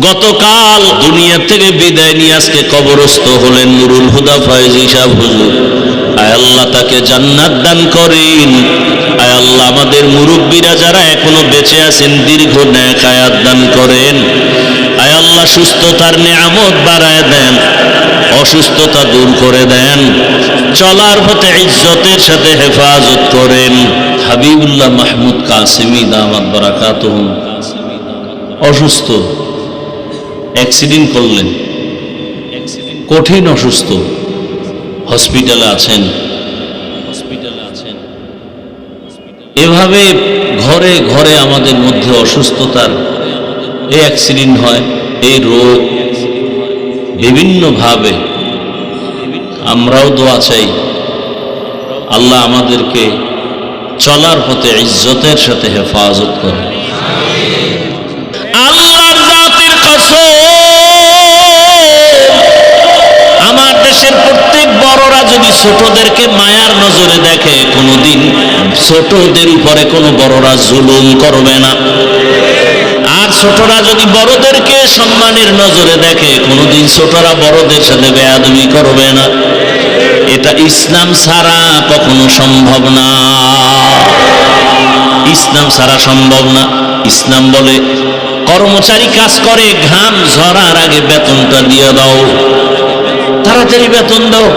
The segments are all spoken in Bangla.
গতকাল দুনিয়া থেকে বিদায় নিয়ে আজকে কবরস্থ হলেন নুরুল হুদা ফয়েজি সাহেব হুজুর। আয় আল্লাহ তাকে জান্নাত দান করেন। আয় আল্লাহ আমাদের মুরব্বীরা যারা এখনো বেঁচে আছেন দীর্ঘ নেক হায়াত দান করেন। আয় আল্লাহ সুস্থতার নেয়ামত বাড়ায় দেন, অসুস্থতা দূর করে দেন, চলার পথে ইজ্জতের সাথে হেফাজত করেন। হাবিবুল্লাহ মাহমুদ কাসেমি দামাত বারাকাতুহু অসুস্থ, অ্যাক্সিডেন্ট করলেন, কঠিন অসুস্থ, হসপিটালে আছেন। এভাবে ঘরে ঘরে আমাদের মধ্যে অসুস্থতার এই অ্যাক্সিডেন্ট হয়, এই রোগ বিভিন্নভাবে। আমরাও দোয়া চাই আল্লাহ আমাদেরকে চলার পথে ইজ্জতের সাথে হেফাজত করে। আল্লাহর জাতের কসম, আমার দেশের প্রত্যেক বড়রা যদি ছোটদেরকে মায়ার নজরে দেখে, কোনোদিন ছোটদের উপরে কোনো বড়রা জুলুম করবে না। আর ছোটরা যদি বড়দেরকে সম্মানের নজরে দেখে, কোনোদিন ছোটরা বড়দের সাথে বেয়াদবি করবে না। এটা ইসলাম ছাড়া কখনো সম্ভব না, ইসলাম ছাড়া সম্ভব না। ইসলাম বলে কর্মচারী কাজ করে, ঘাম ঝরার আগে বেতনটা দিয়ে দাও, তাড়াতাড়ি বেতন দাও।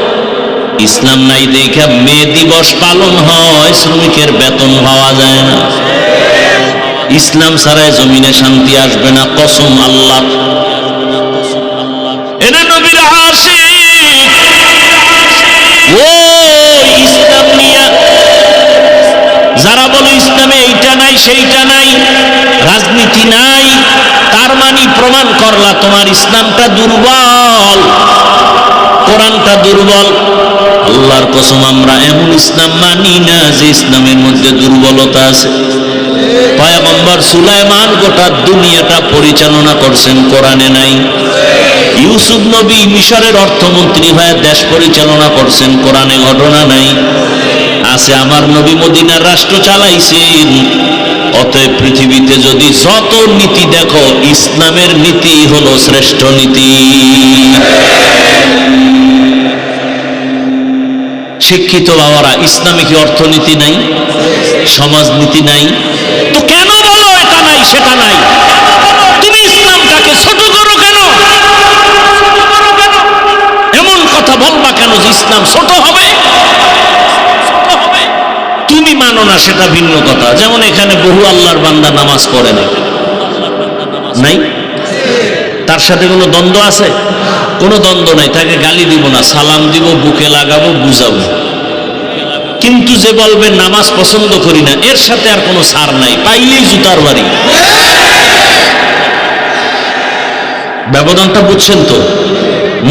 ইসলাম নাই দেখা মে দিবস পালন হয়, শ্রমিকের বেতন পাওয়া যায় না। ইসলাম ছাড়াই জমিনে শান্তি আসবে না, কসম আল্লাহ। এনে নবীর আশিক, ও ইসলাম নিয়া যারা বলে ইসলামে এইটা নাই সেইটা নাই, রাজনীতি নাই, তার মানে প্রমাণ করলা তোমার ইসলামটা দুর্বল, কোরআনটা দুর্বল। আল্লাহর কসম আমরা এমন ইসলাম মানি না যে ইসলামের মধ্যে দুর্বলতা আছে। পয়গম্বর সুলাইমান গোটা দুনিয়াটা পরিচালনা করছেন, কোরআনে নাই। ইউসুফ নবী মিশরের অর্থমন্ত্রী হয়ে দেশ পরিচালনা করছেন, কোরআনে ঘটনা নাই। আছে আমার নবী মদিনার রাষ্ট্র চালাইছেন। অতএব পৃথিবীতে যদি যত নীতি দেখো, ইসলামের নীতি হলো শ্রেষ্ঠ নীতি। শিক্ষিত বাবারা, ইসলামে কি অর্থনীতি নাই, সমাজনীতি নাই? তো কেন বলো এটা নাই সেটা নাই? তুমি ইসলামটাকে ছোট করো কেন? এমন কথা বলবা কেন যে ইসলাম ছোট হবে? তুমি মানো না সেটা ভিন্ন কথা। যেমন এখানে বহু আল্লাহর বান্দা নামাজ পড়ে না, নাই? তার সাথে কোনো দ্বন্দ্ব আছে? কোনো দ্বন্দ্ব নাই। তাকে গালি দিব না, সালাম দিব, বুকে লাগাবো, বুঝাবো। কিন্তু যে বলবে নামাজ পছন্দ করি না, এর সাথে আর কোনো ছাড় নাই, পাইলেই জুতার বাড়ি। ব্যবধানটা বুঝছেন তো?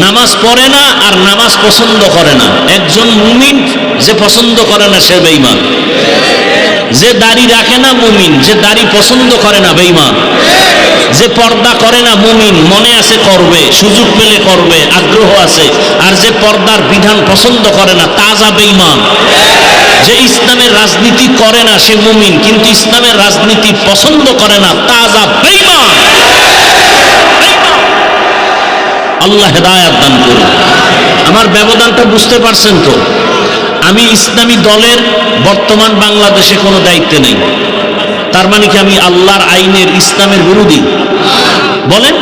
নামাজ পড়ে না আর নামাজ পছন্দ করে না। একজন মুমিন যে পছন্দ করে না সে বেঈমান, যে দাড়ি রাখে না মুমিন, যে দাড়ি পছন্দ করে না বেঈমান, যে পর্দা করে না মুমিন, মনে আছে করবে, সুযোগ পেলে করবে, আগ্রহ আছে। আর যে পর্দার বিধান পছন্দ করে না তাজা বেঈমান। যে ইসলামের রাজনীতি করে না সে মুমিন, কিন্তু ইসলামের রাজনীতি পছন্দ করে না তাজা বেঈমান। আল্লাহ হেদায়েত দান করুন। আমার ব্যবধানটা বুঝতে পারছেন তো? আমি ইসলামী দলের বর্তমান বাংলাদেশে কোনো দায়িত্বে নেই। তার মানে কি আমি আল্লাহর আইনের, ইসলামের বিরোধী? বলেন।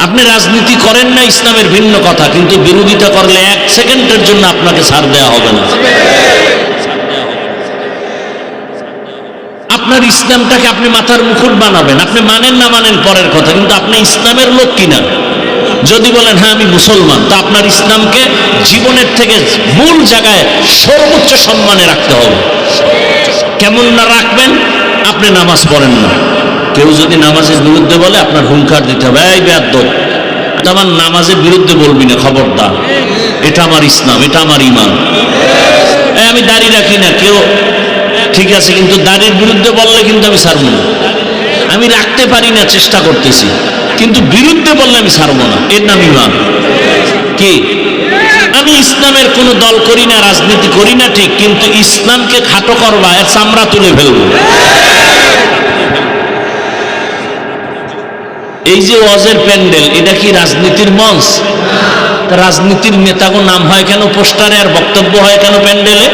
আপনি রাজনীতি করেন না, ইসলামের ভিন্ন কথা, কিন্তু বিরোধিতা করলে এক সেকেন্ডের জন্য আপনাকে ছাড় দেওয়া হবে না। আপনার ইসলামটাকে আপনি মাথার মুকুট বানাবেন, আপনি মানেন না মানেন পরের কথা, কিন্তু আপনি ইসলামের লোক কিনা। যদি বলেন হ্যাঁ আমি মুসলমান, তো আপনার ইসলামকে জীবনের থেকে মূল জায়গায় সর্বোচ্চ সম্মানে রাখতে হবে। কেমন না রাখবেন? আপনি নামাজ পড়েন না, কেউ যদি নামাজের বিরুদ্ধে বলে আপনার হুঙ্কার দিতে হবে, এই বেয়াদব, আমার নামাজের বিরুদ্ধে বলবি না, খবরদার, এটা আমার ইসলাম, এটা আমার ঈমান। আমি দাড়ি রাখি না, কেউ ঠিক আছে, কিন্তু দাড়ির বিরুদ্ধে বললে কিন্তু আমি ছাড়ব না। আমি রাখতে পারি না, চেষ্টা করতেছি, কিন্তু বিরুদ্ধে বললে আমি ছাড়বো না, এর নাম ঈমান। কি? আমি ইসলামের কোনো দল করি না, রাজনীতি করি না ঠিক, কিন্তু ইসলামকে খাটো করবা, এর চামড়া তুলে ফেলবো। এই যে ওয়াজের প্যান্ডেল, এটা কি রাজনীতির মঞ্চ? রাজনীতির নেতাগো নাম হয় কেন পোস্টারে, আর বক্তব্য হয় কেন প্যান্ডেলে?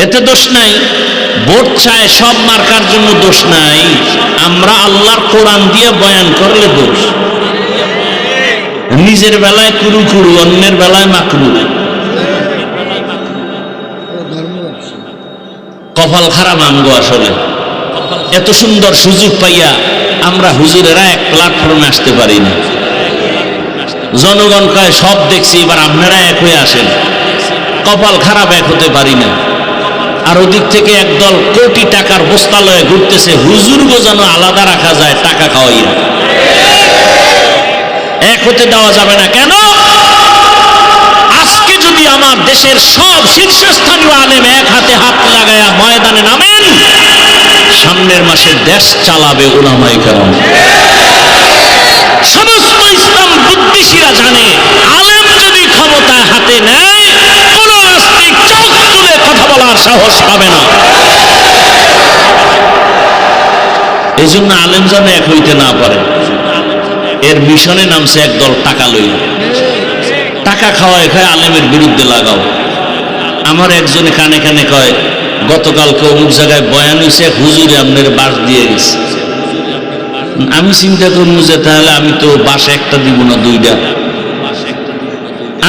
এতে দোষ নাই। ভোট চায় সব মার্কার জন্য দোষ নাই। আমরা আল্লাহর কোরআন দিয়ে বয়ান করলে দোষ। নিজের বেলায় কুরু কুরু, অন্যের বেলায় মাকরু। কপাল খারাপ আমগো আসলে। এত সুন্দর সুযোগ পাইয়া আমরা হুজুরেরা এক প্ল্যাটফর্মে আসতে পারি না। জনগণ কয় সব দেখছি, এবার আপনারা এক হয়ে আসেন। কপাল খারাপ, এক হতে পারি না। আর ওদিক থেকে একদল কোটি টাকার বস্তা লয়ে ঘুরতেছে, হুজুরগো যেন আলাদা রাখা যায় টাকা খাওয়াইয়া। এক হতে দেওয়া যাবে না। কেন? আজকে যদি আমার দেশের সব শীর্ষস্থানীয় আলেম এক হাতে হাত লাগায়া ময়দানে নামেন, সামনের মাসে দেশ চালাবে উলামায়ে কেরাম। সমস্ত ইসলাম বুদ্ধিশীরা জানে, আলেম যদি ক্ষমতায় হাতে নেয়, কোন নাস্তিক চোখ তুলে কথা বলার সাহস পাবে না। এই জন্য আলেম যেন এক হইতে না পারে, এর মিশনে নামছে একদল টাকা লইয়া। টাকা খাওয়ায় খায় আলেমের বিরুদ্ধে লাগাও। আমার একজনে কানে কানে কয়, গতকালকে অমুক জায়গায় বয়ান হয়েছে, হুজুরে আপনার বাস দিয়ে গেছে। আমি চিন্তা করবো যে তাহলে আমি তো বাস একটা দিব না, দুইটা।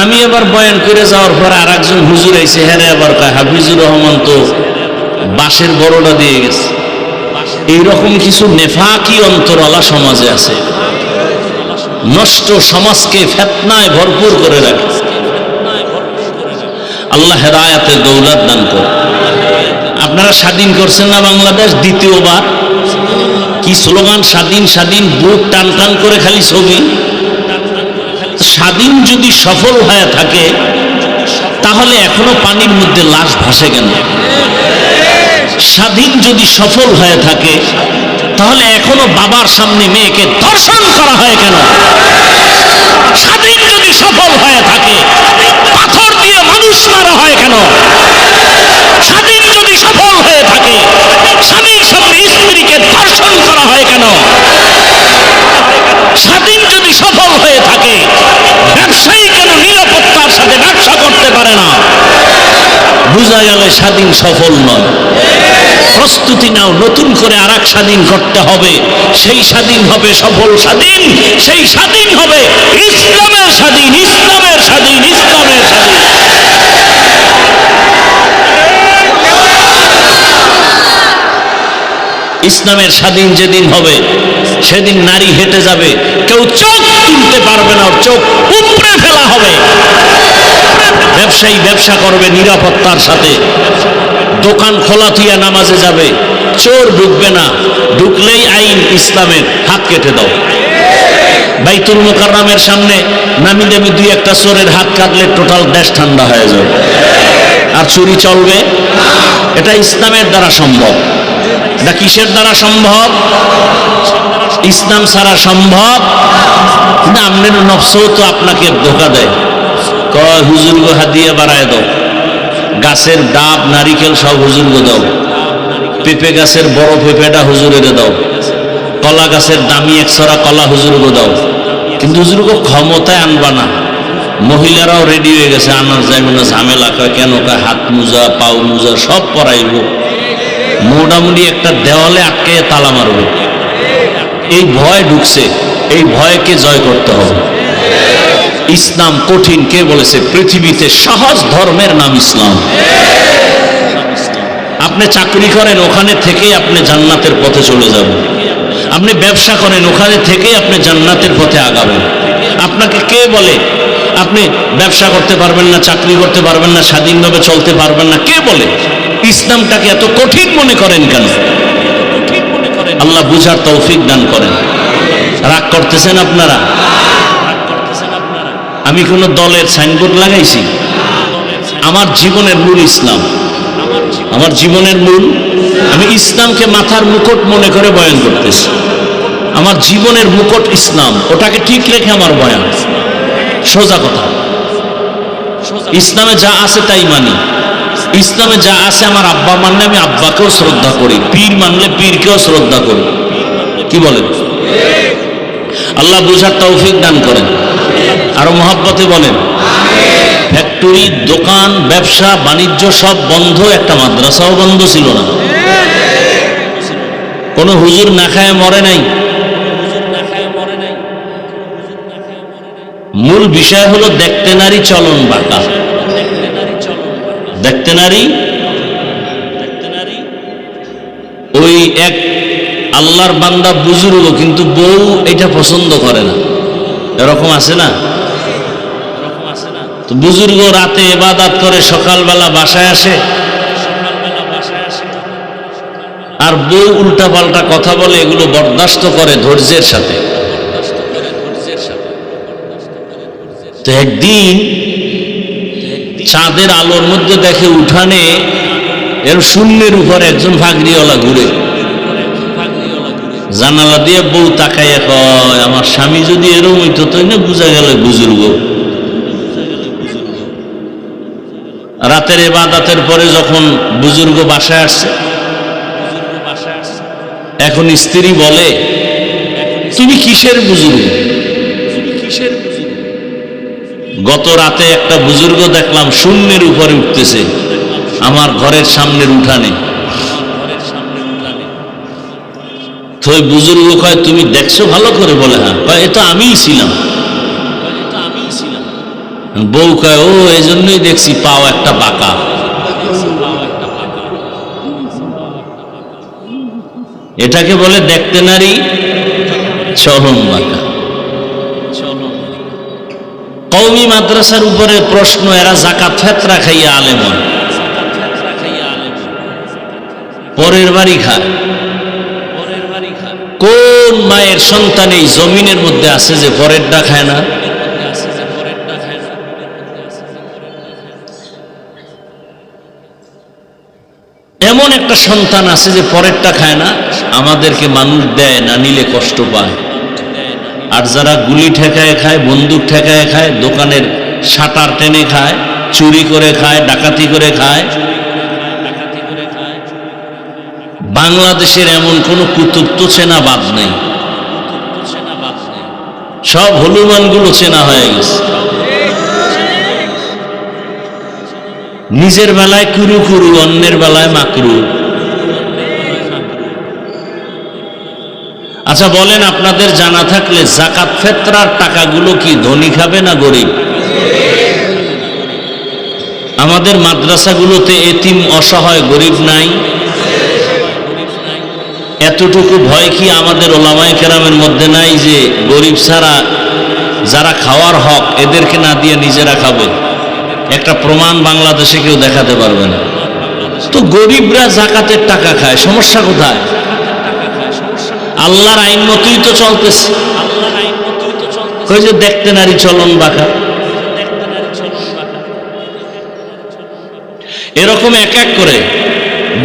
আমি আবার বয়ান করে যাওয়ার পর আর একজন হুজুর আইছে, হ্যাঁ আবার কয় হাফিজুর রহমান তো বাসের বড়টা দিয়ে গেছে। এইরকম কিছু নেফাকি অন্তরালা সমাজে আছে, নষ্ট সমাজকে ফিতনায় ভরপুর করে রাখে। আল্লাহ হেদায়েতের দৌলত দান করে। আপনারা স্বাধীন করছেন না বাংলাদেশ দ্বিতীয়বার? কি স্লোগান? স্বাধীন স্বাধীন, বুক টান টান করে খালি ছবি। স্বাধীন যদি সফল হয়ে থাকে, তাহলে এখনো পানির মধ্যে লাশ ভাসে কেন? স্বাধীন যদি সফল হয়ে থাকে, তাহলে এখনো বাবার সামনে মেয়েকে ধর্ষণ করা হয় কেন? স্বাধীন যদি সফল হয়ে থাকে, পাথর দিয়ে মানুষ মারা হয় কেন? স্বাধীন যদি সফল হয়ে থাকে, স্বামীর সামনে স্ত্রীকে ধর্ষণ করা হয় কেন? স্বাধীন যদি সফল হয়ে থাকে, ব্যবসায়ী কেন নিরাপত্তার সাথে ব্যবসা করতে পারে না? বুঝা গেল স্বাধীন সফল নয়। প্রস্তুতি নাও, নতুন করে আর এক স্বাধীন করতে হবে। সেই স্বাধীন হবে সফল স্বাধীন, সেই স্বাধীন হবে ইসলামের স্বাধীন, ইসলামের স্বাধীন, ইসলামের স্বাধীন। ইসলামের স্বাধীন যেদিন হবে, সেদিন নারী হেঁটে যাবে, কেউ চোখ তুলতে পারবে না, চোখ উপড়ে ফেলা হবে। ব্যবসায়ী ব্যবসা করবে নিরাপত্তার সাথে, দোকান খোলা থুইয়া নামাজে যাবে, চোর ঢুকবে না, ঢুকলেই আইন ইসলামের, হাত কেটে দাও। বাইতুল মুকাররমের সামনে নামি দামি দুই একটা চোরের হাত কাটলে টোটাল দেশ ঠান্ডা হয়ে যাবে। আর চুরি চলবে? এটা ইসলামের দ্বারা সম্ভব। এটা কিসের দ্বারা সম্ভব? ইসলাম ছাড়া সম্ভব না। আপনার নফসও তো আপনাকে ধোকা দেয়, কয় হুজুরগো হাদিয়া বাড়ায় দাও, গাছের ডাব নারিকেল সব হুজুরগো দাও, পেঁপে গাছের বড় পেঁপেটা হুজুরের দাও, কলা গাছের দামি একশরা কলা হুজুরগো দাও। কিন্তু হুজুরগো ক্ষমতায় আনবা না। মহিলারাও রেডি হয়ে গেছে, আনার যাইব না, ঝামেলা। কয় কেন? কয় হাত মোজা পাও মোজা সব পরাইব, মোটামুটি একটা দেওয়ালে আটকে তালা মারবে। এই ভয় ঢুকছে, এই ভয়কে জয় করতে হবে। ইসলাম কঠিন কে বলেছে? পৃথিবীতে সহজ ধর্মের নাম ইসলাম। আপনি চাকরি করেন, ওখানে থেকেই আপনি জান্নাতের পথে চলে যাবেন। আপনি ব্যবসা করেন, ওখানে থেকেই আপনি জান্নাতের পথে আগাবেন। আপনাকে কে বলে আপনি ব্যবসা করতে পারবেন না, চাকরি করতে পারবেন না, স্বাধীনভাবে চলতে পারবেন না? কে বলে? ইসলামটাকে এত কঠিন মনে করেন কেন? আল্লাহ বুঝার তৌফিক দান করেন। রাগ করতেছেন আপনারা? আমি কোনো দলের সাইনবোর্ড লাগাইছি? আমার জীবনের মূল ইসলাম, আমার জীবনের মূল। আমি ইসলামকে মাথার মুকুট মনে করে বয়ান করতেছি। আমার জীবনের মুকুট ইসলাম, ওটাকে ঠিক রেখে আমার বয়ান। সোজা কথা, ইসলামে যা আছে তাই মানি। ইসলামে যা আছে, আমার আব্বা মানলে আমি আব্বাকেও শ্রদ্ধা করি, পীর মানলে পীরকেও শ্রদ্ধা করি। কি বলেন? আল্লাহ বুঝার তৌফিক দান করেন। আরো মহব্বতে বলেন ফ্যাক্টরি, দোকান, ব্যবসা বাণিজ্য সব বন্ধ, একটা মাদ্রাসাও বন্ধ ছিল না। কোন হুজুর না খায় মরে নাই। মূল বিষয় হলো দেখতে নারী চলন বাঁকা। দেখতে নারী, ওই এক আল্লাহর বান্দা বুজুর্গ, কিন্তু বউ এটা পছন্দ করে না, এরকম আছে না? তো বুজুর্গ রাতে ইবাদত করে সকালবেলা বাসায় আসে, আর বউ উল্টা পাল্টা কথা বলে, এগুলো বরদাস্ত করে ধৈর্যের সাথে। তো একদিন চাঁদের আলোর মধ্যে দেখে উঠানে এর শূন্যের উপরে একজন ফাগরিওয়ালা ঘুরে। জানালা দিয়ে বউ তাকাইয়া কয়, আমার স্বামী যদি এরকম হইতো তাই না, বুঝা গেল বুজুর্গ। রাতের ইবাদতের পরে যখন বুজুর্গ বাসায় আসছে, এখন স্ত্রী বলে, তুমি কিসের বুজুর্গ? গত রাতে একটা বুজুর্গ দেখলাম শূন্যের উপরে উঠতেছে আমার ঘরের সামনের উঠানে। তো ওই বুজুর্গ কয়, তুমি দেখছো ভালো করে? বলে হ্যাঁ। কয়, এ তো আমিই ছিলাম। বউ কয়, ও এই জন্যই দেখছি পাও একটা বাঁকা। এটাকে বলে দেখতে নারী চলন বাঁকা। কওমি মাদ্রাসার উপরে প্রশ্ন, এরা যাকাত ফেতরা খাইয়া আলেম হয়, পরের বাড়ি খায়। কোন মায়ের সন্তান এই জমিনের মধ্যে আছে যে পরেরটা খায় না? এমন একটা সন্তান আছে যে পরেরটা খায় না? আমাদেরকে মানুষ দেয় না, নিলে কষ্ট পায়। আর যারা গুলি ঠেকায় খায়, বন্দুক ঠেকায় খায়, দোকানের শাটার টেনে খায়, চুরি করে খায়, ডাকাতি করে খায়, বাংলাদেশের এমন কোন কুতুব তো চেনা বাদ নেই। সব হলুমানগুলো চেনা হয়ে গেছে। নিজের বেলায় কুরু কুরু, অন্যের বেলায় মাকরু। আচ্ছা বলেন, আপনাদের জানা থাকলে যাকাত ফেতরার টাকাগুলো কি ধনী খাবে না গরিব? আমাদের মাদ্রাসাগুলোতে এতিম অসহায় গরিব নাই? এতটুকু ভয় কি আমাদের ওলামায়ে কেরামের মধ্যে নাই যে গরিব ছাড়া যারা খাওয়ার হক এদেরকে না দিয়ে নিজেরা খাবে? একটা প্রমাণ বাংলাদেশে কেউ দেখাতে পারবে না। তো গরিবরা যাকাতের টাকা খায়, সমস্যা কোথায়? আল্লাহর আইন মতোই তো চলতেছে। কই যে দেখতে নারী চলন বাঁকা। এরকম এক এক করে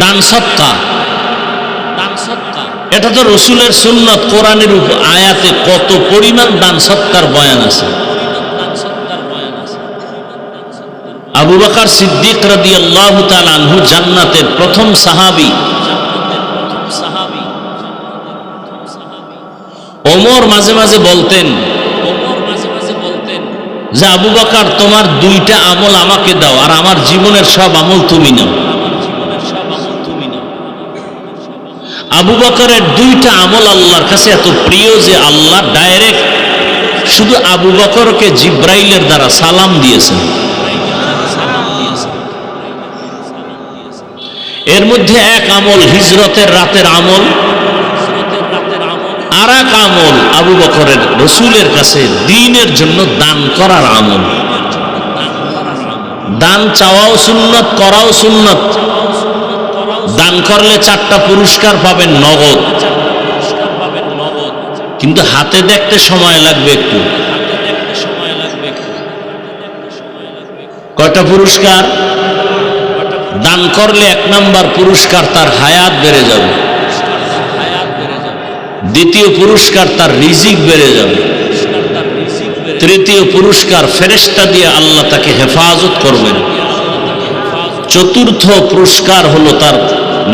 দান সদকা, এটা তো রসুলের সুন্নত, কোরআনের আয়াতে কত পরিমাণ দান সদকার বয়ান আছে। আবু বকর সিদ্দিক রাদিয়াল্লাহু তাআলা আনহু জান্নাতের প্রথম সাহাবী। ওমর মাঝে মাঝে বলতেন যে আবু বকর, তোমার দুইটা আমল আমাকে দাও, আর আমার জীবনের সব আমল তুমি নাও। আবু বকরের দুইটা আমল আল্লাহর কাছে এত প্রিয় যে আল্লাহ ডাইরেক্ট শুধু আবু বকরকে জিব্রাইলের দ্বারা সালাম দিয়েছেন। এর মধ্যে এক আমল হিজরতের রাতের আমল, আর এক আমল আবু বকরের রসুলের কাছে দ্বীনের জন্য দান করার আমল। দান চাওয়াও সুন্নত, করাও সুন্নত। দান করলে 4টা পুরস্কার পাবেন নগদ, কিন্তু হাতে দেখতে সময় লাগবে একটু। কয়টা পুরস্কার? দান করলে 1 নাম্বার পুরস্কার তার হায়াত বেড়ে যাবে, দ্বিতীয় পুরস্কার তার রিজিক বেড়ে যাবে, তৃতীয় পুরস্কার ফেরেশতা দিয়ে আল্লাহ তাকে হেফাজত করবেন, চতুর্থ পুরস্কার হলো তার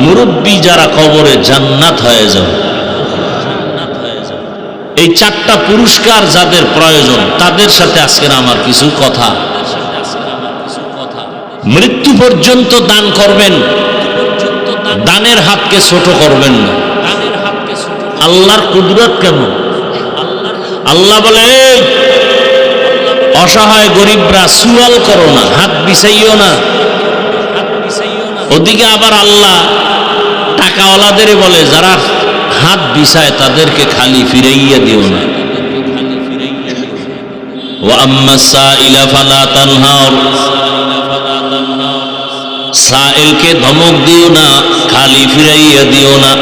মুরব্বী যারা কবরে জান্নাত হয়ে যাবে। এই চারটা পুরস্কার যাদের প্রয়োজন তাদের সাথে আজকের আমার কিছু কথা। মৃত্যু পর্যন্ত দান করবেন, দানের হাতকে ছোট করবেন না। আল্লাহর কুদরত কেমন! আল্লাহ বলে, অসহায় গরিবরা সুয়াল করো না, হাত বিছাইও না। ওদিকে আবার আল্লাহ টাকাওয়ালাদের বলে, যারা হাত বিছায় তাদেরকে খালি ফিরাইয়া দিও না। ওয়া আম্মা সাইলা ফালা তানহার, সাইলকে ধমক দিও না, খালি ফিরাইয়া দিও না।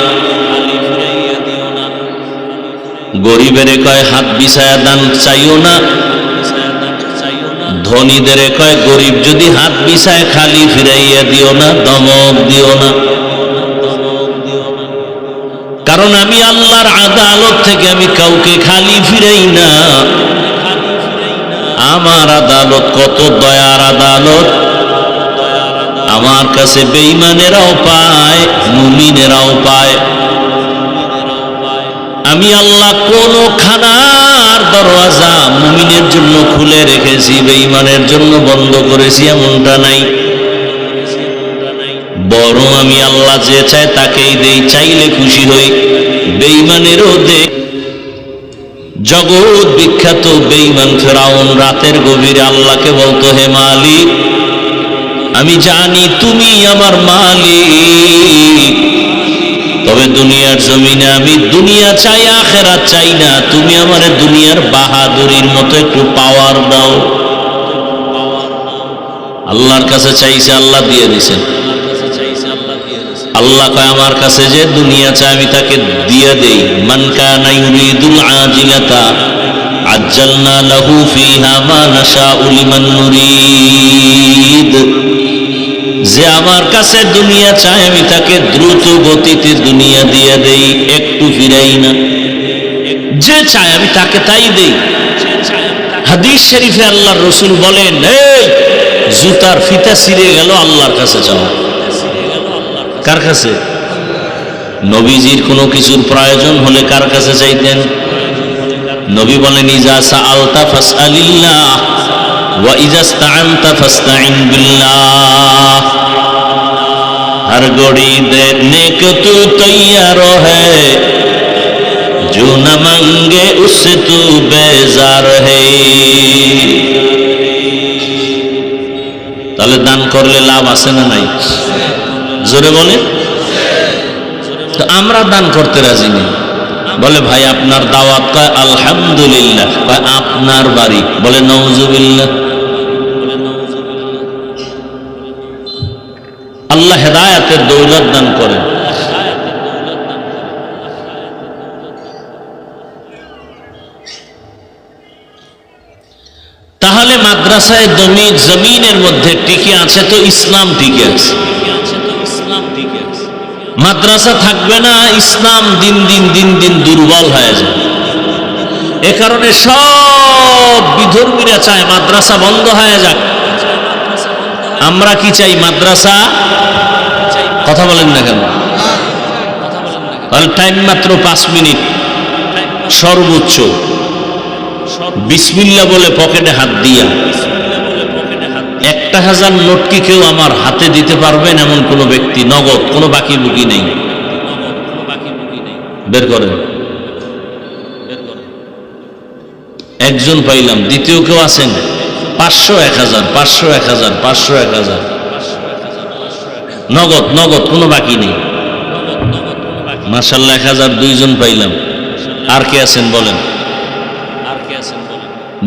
গরিবের কয় হাত বিছায়া দান চাইও না, ধনীদের কয় গরিব যদি হাত বিছায় খালি ফিরাইয়া দিও না, ধমক দিও না। কারণ আমি আল্লাহর আদালত থেকে আমি কাউকে খালি ফিরাই না। আমার আদালত কত দয়ার আদালত, আমার কাছে বেঈমানেরাও পায়, মুমিনেরাও পায়। আমি আল্লাহ কোন খানার দরওয়াজা মুমিনের জন্য খুলে রেখেছি, বেঈমানের জন্য বন্ধ করেছি এমনটা নাই। বরং আমি আল্লাহ যে চায় তাকেই দেই, চাইলে খুশি হই, বেঈমানেরও দেই। জগৎ বিখ্যাত বেঈমান ফেরাউন রাতের গভীরে আল্লাহকে বলতো, হে মালিক, আমি জানি তুমি আমার মালিক, তবে দুনিয়ার জমিনে আমি দুনিয়া চাই, আখিরাত চাই না। তুমি আমারে দুনিয়ার বাহাদুরির মতো একটু পাওয়ার দাও। আল্লাহর কাছে চাইছে, আল্লাহ দিয়ে দিয়েছেন। আল্লাহ কয়, আমার কাছে যে দুনিয়া চায় আমি তাকে দিয়ে দেই। মান কানা ইউরিদুল আজিলাতা আজ্জালনা লাহু ফিহা মা নাশাউ লিমান নুরিদ। যে আমার কাছে দুনিয়া চায় আমি তাকে দ্রুত গতিতে দুনিয়া দিয়ে দেই, একটু ফিরাই না। যে চায় আমি তাকে তাই দেই। হাদিস শরীফে আল্লাহর রাসূল বলেন, এই জুতার ফিতা ছিঁড়ে গেল, আল্লাহর কাছে যাও। কার কাছে? নবীজির কোনো কিছুর প্রয়োজন হলে কার কাছে চাইতেন? নবী বলেন, ইজা সাআলতা ফাসআলিল্লাহ ওয়া ইজা ইসতাআনতা ফাসতাইন বিল্লাহ। हर घड़ी देने को तू तैयार है, जो न मांगे उससे तू बेजार है। তাহলে দান করলে লাভ আছে না নাই? জোরে বলে। তো আমরা দান করতে রাজি নেই। বলে, ভাই আপনার দাওয়াত, কয় আলহামদুলিল্লাহ। কয় আপনার বাড়ি, বলে নাউজুবিল্লাহ। আল্লাহ হেদায়েতের দৌলত দান করেন। তাহলে মাদ্রাসায় জমিনের মধ্যে টিকে আছে তো ইসলাম টিকে আছে। মাদ্রাসা থাকবে না, ইসলাম দিন দিন দুর্বল হয়ে যায়। এ কারণে সব বিধর্মীরা চায় মাদ্রাসা বন্ধ হয়ে যাক। আমরা কি চাই? মাদ্রাসা। কথা বলেন না কেন? টাইম মাত্র 5 মিনিট সর্বোচ্চ। বিসমিল্লাহ বলে পকেটে হাত দিয়া 1000 নোট কি কেউ আমার হাতে দিতে পারবেন? এমন কোন ব্যক্তি, নগদ, কোনো বাকি বুকি নেই। বের করেন। একজন পাইলাম, দ্বিতীয় কেউ আছেন? 500, 1000, 500, 1000, 500, 1000 নগদ, কোনো বাকি নেই। মাশাআল্লাহ, 1000 দুইজন পাইলাম। আর কে আছেন বলেন?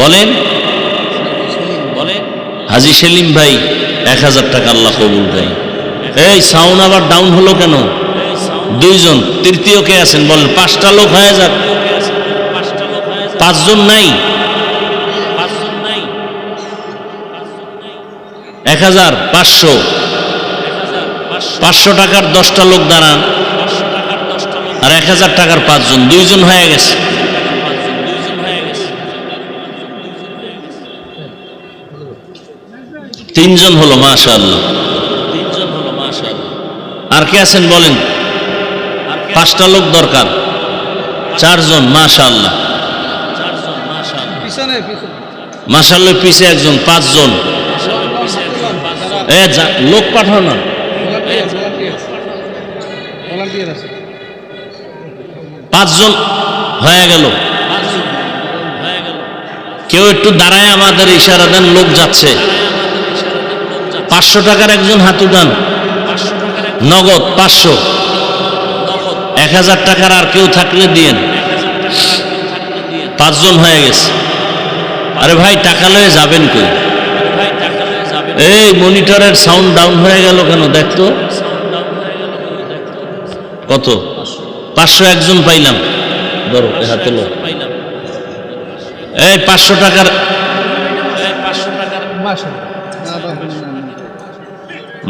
বলেন। হাজী সেলিম ভাই, 1000 টাকা আল্লাহ কবুল ভাই। এই সাউন্ড আবার ডাউন হলো কেন? দুইজন। তৃতীয় কে আছেন বলেন? 5টা লোক হয়ে যাক। 5 জন নাই। 1500 500 টাকার 10টা লোক দাঁড়ান, আর 1000 টাকার 5 জন, 2 জন হয়ে গেছে। তিনজন হলো, মাশাআল্লাহ। আর কে আছেন বলেন? 5টা লোক দরকার, 4 জন, মাশাআল্লাহ। মাশাআল্লাহ পিছে একজন, 5 জন। লোক পাঠাও না, পাঁচ জন হয়ে গেল। কেউ একটু দাঁড়ায় আমাদের ইশারা দেন, লোক যাচ্ছে। 500 টাকার একজন হাত উঠান, নগদ 500। 1000 টাকার আর কেউ থাকলে দিয়েন। 5 জন হয়ে গেছে। আরে ভাই টাকা লয়ে যাবেন কই? এই মনিটরের সাউন্ড ডাউন হয়ে গেল কেন দেখতো? কত? 500 একজন পাইলাম। ধরো হাতে লো। এই 500 টাকার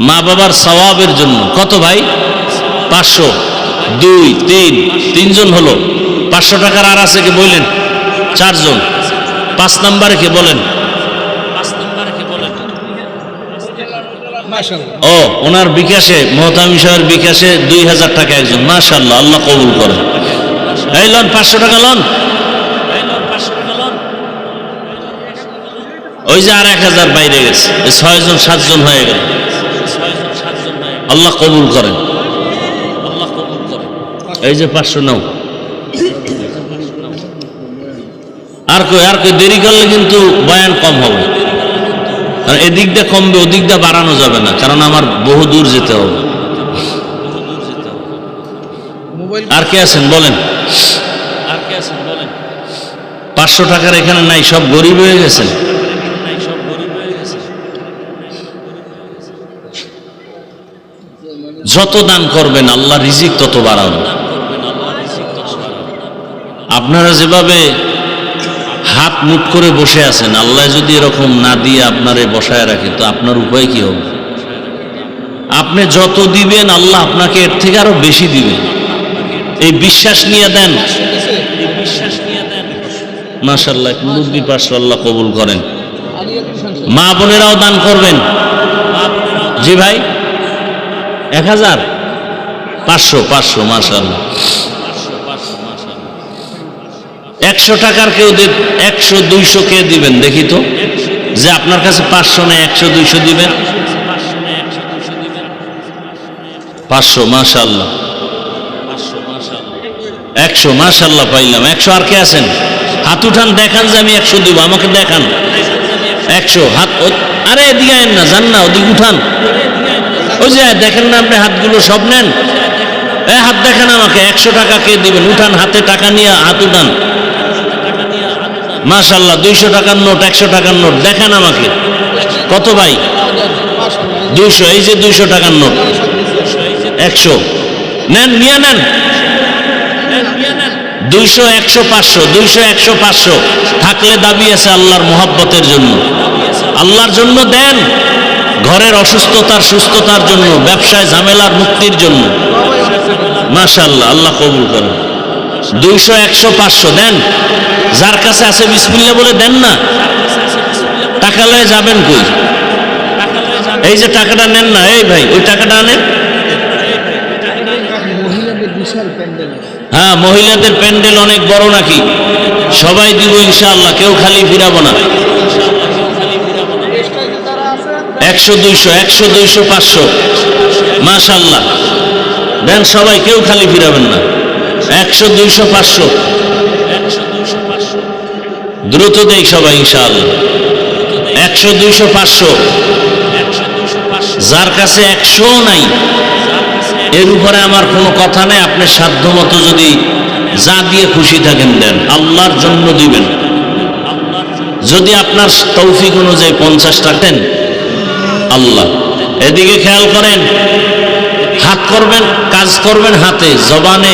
মা বাবার সওয়াবের জন্য কত ভাই? 500, 2, 3, 3 জন হলো। 500 টাকার আর আছে কি বলেন? 4 জন। 5 নম্বরে কে বলেন? ও ওনার বিকাশে, মোহতামি সাহেবের বিকাশে 2000 টাকা একজন। মাশাআল্লাহ, আল্লাহ কবুল করেন। এই লন 500 টাকা লন। ওই যে আর 1000 বাইরে গেছে, 6 জন 7 জন হয়ে গেল। আল্লাহ কবুল করেন। এই যে 500 নাও। আর কই দেরি করলে কিন্তু বয়ান কম হবে। এদিকটা কমবে, ওদিকটা বাড়ানো যাবে না, কারণ আমার বহু দূর যেতে হবে। আর কে আছেন বলেন? 500 টাকার এখানে নাই, সব গরিব হয়ে গেছেন। যত দান করবেন আল্লাহ রিজিক তত বাড়াবেন। আপনারা যেভাবে হাত মুট করে বসে আছেন, আল্লাহ যদি এরকম না দিয়ে আপনারে বসায় রাখে তো আপনার উপায় কি হবে? আপনি যত দিবেন আল্লাহ আপনাকে এর থেকে আরো বেশি দিবেন। এই বিশ্বাস নিয়ে দেন। মাশাআল্লাহ, মুরব্বি 500, আল্লাহ কবুল করেন। মা বোনেরাও দান করবেন। জি ভাই 1000, 500, মাশাআল্লাহ। 100 টাকার কেউ 100, 200 কে দিবেন দেখি তো, যে আপনার কাছে 500 নেই 100, 200 দিবেন। 500, মাশাআল্লাহ। 100, মাশাআল্লাহ পাইলাম। 100 আর কে আছেন? হাত উঠান, দেখান যে আমি 100 দিব, আমাকে দেখান। 100 হাত। আরে এদিকে আইন না, যান না, ওদিকে উঠান। ওই যে দেখেন না আপনি হাতগুলো সব নেন। হাত দেখান আমাকে। 100 টাকা কে দিবেন? উঠান, হাতে টাকা নিয়ে হাত উঠান। মাশাআল্লাহ, 200 টাকার নোট, 100 টাকার নোট দেখান আমাকে। কত ভাই? 200। এই যে 200 টাকার নোট। 100 নেন, নিয়ে নেন। 200, 100, 500, 200, 100, 500 থাকলে দাবি আছে আল্লাহর মোহাব্বতের জন্য। আল্লাহর জন্য দেন, ঘরের অসুস্থতার সুস্থতার জন্য, ব্যবসায় ঝামেলার মুক্তির জন্য। মাশাআল্লাহ, আল্লাহ কবুল করেন। 200, 100, 500 দেন। যার কাছে আছে বিসমিল্লাহ বলে দেন না। টাকা লয়ে যাবেন কই? এই যে টাকাটা নেন না। এই ভাই ওই টাকাটা আনেন। হ্যাঁ, মহিলাদের প্যান্ডেল অনেক বড় নাকি? সবাই দিব ইনশাআল্লাহ, কেউ খালি ফিরাবো না। 100, 200, 100, 200, 500 মাশাআল্লাহ দেন সবাই, কেউ খালি ফিরাবেন না। 100, 200, 500 দ্রুত দেই সবাই ইনশাআল্লাহ। 100, 200, 500। যার কাছে 100 নাই এর উপরে আমার কোনো কথা নেই। আপনি সাধ্য মতো যদি যা দিয়ে খুশি থাকেন দেন, আল্লাহর জন্য দিবেন। যদি আপনার তৌফিক অনুযায়ী 50 টাকা দেন, আল্লাহ। এদিকে খেয়াল করেন, হাত করবেন, কাজ করবেন হাতে, জবানে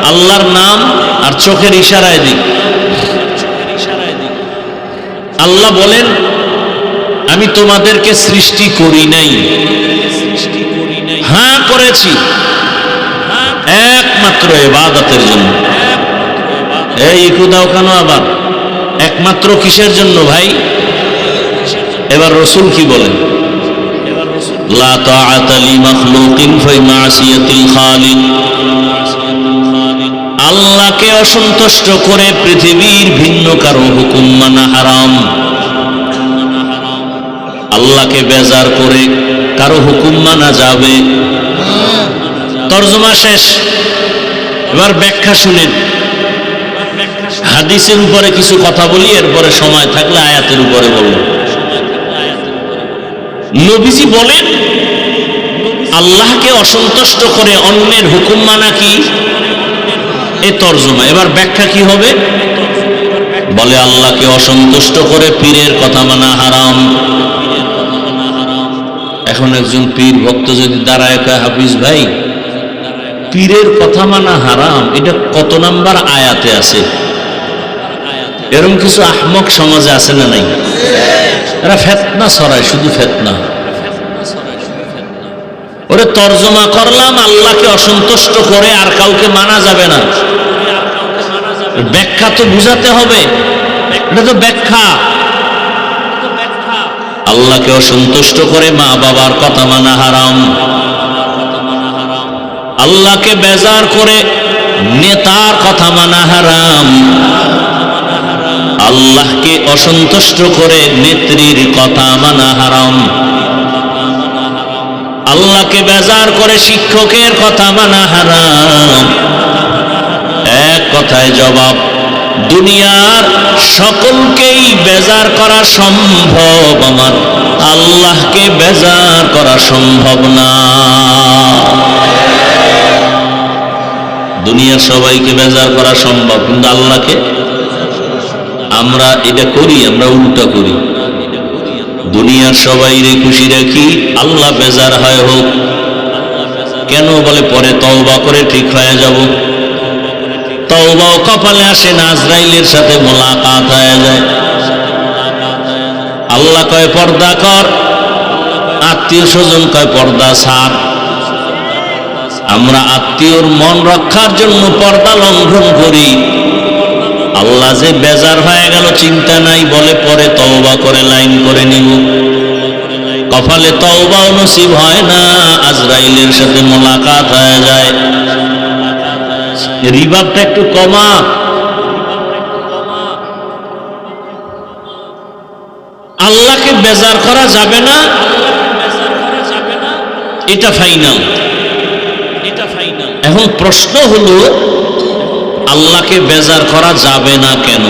আল্লাহর নাম আর চোখের ইশারায় দিক। আল্লাহ বলেন আমি তোমাদেরকে সৃষ্টি করি নাই, হ্যাঁ করেছি একমাত্র ইবাদতের জন্য। এই ইকু দাও কেন আবার? একমাত্র কিসের জন্য ভাই? এবার রাসূল কি বলেন? লা তাআতা লি মাখলুকিন ফি মাসিয়াতিল খালিক। আল্লাহকে অসন্তুষ্ট করে পৃথিবীর ভিন্ন কারো হুকুম মানা হারাম। আল্লাহকে বেজার করে কারো হুকুম মানা যাবে। তরজমা শেষ, এবার ব্যাখ্যা শুনেন। হাদিসের উপরে কিছু কথা বলি, এরপরে সময় থাকলে আয়াতের উপরে বলব। নবীজি বলেন, আল্লাহকে অসন্তুষ্ট করে অন্যের হুকুম মানা কি? এ তরজমা। এবার ব্যাখ্যা কি হবে? বলে আল্লাহকে অসন্তুষ্ট করে পীরের কথা মানা হারাম। এখন একজন পীর ভক্ত যদি দাঁড়ায় কয়, হাফিজ ভাই পীরের কথা মানা হারাম, এটা কত নাম্বার আয়াতে আছে? এরকম কিছু আহমক সমাজে আছে না নাই? এরা ফেতনা ছড়ায়, শুধু ফেতনা। ওরে তরজমা করলাম, আল্লাহকে অসন্তুষ্ট করে আর কাউকে মানা যাবে না। ব্যাখ্যা তো বুঝাতে হবে, এটা তো ব্যাখ্যা। আল্লাহকে অসন্তুষ্ট করে মা বাবার কথা মানা হারাম। আল্লাহকে বেজার করে নেতার কথা মানা হারাম। আল্লাহকে অসন্তুষ্ট করে নেত্রীর কথা মানা হারাম। আল্লাহকে বেজার করে শিক্ষকের কথা মানা হারাম। এক কথায় জবাব, দুনিয়ার সকলকেই বেজার করা সম্ভব, আমার আল্লাহকে বেজার করা সম্ভব না। দুনিয়ার সবাইকে বেজার করা সম্ভব, কিন্তু আল্লাহকে আমরা এটা করি, আমরা উল্টা করি। দুনিয়ার সবাইরে খুশি রাখি, আল্লাহ বেজার হয় হোক কেন? বলে পরে তওবা করে ঠিক হয়ে যাব। তওবাও কপালে আসে না, আজরাইলের সাথে মোলাকাত হয়ে যায়। আল্লাহ কয় পর্দা কর, আত্মীয় স্বজন কয় পর্দা ছাড়। আমরা আত্মীয়র মন রক্ষার জন্য পর্দা লঙ্ঘন করি। আল্লাহ যে বেজার হয়ে গেল চিন্তা নাই, বলে পরে তওবা করে লাইন করে নিব। কপালে তওবাও নসিব হয় না, আজরাইলের সাথে মোলাকাত হয়ে যায়। রিভাবটা একটু কমা। আল্লাহকে বেজার করা যাবে না, এটা ফাইনাল। এখন প্রশ্ন হলো, আল্লাহকে বেজার করা যাবে না কেন?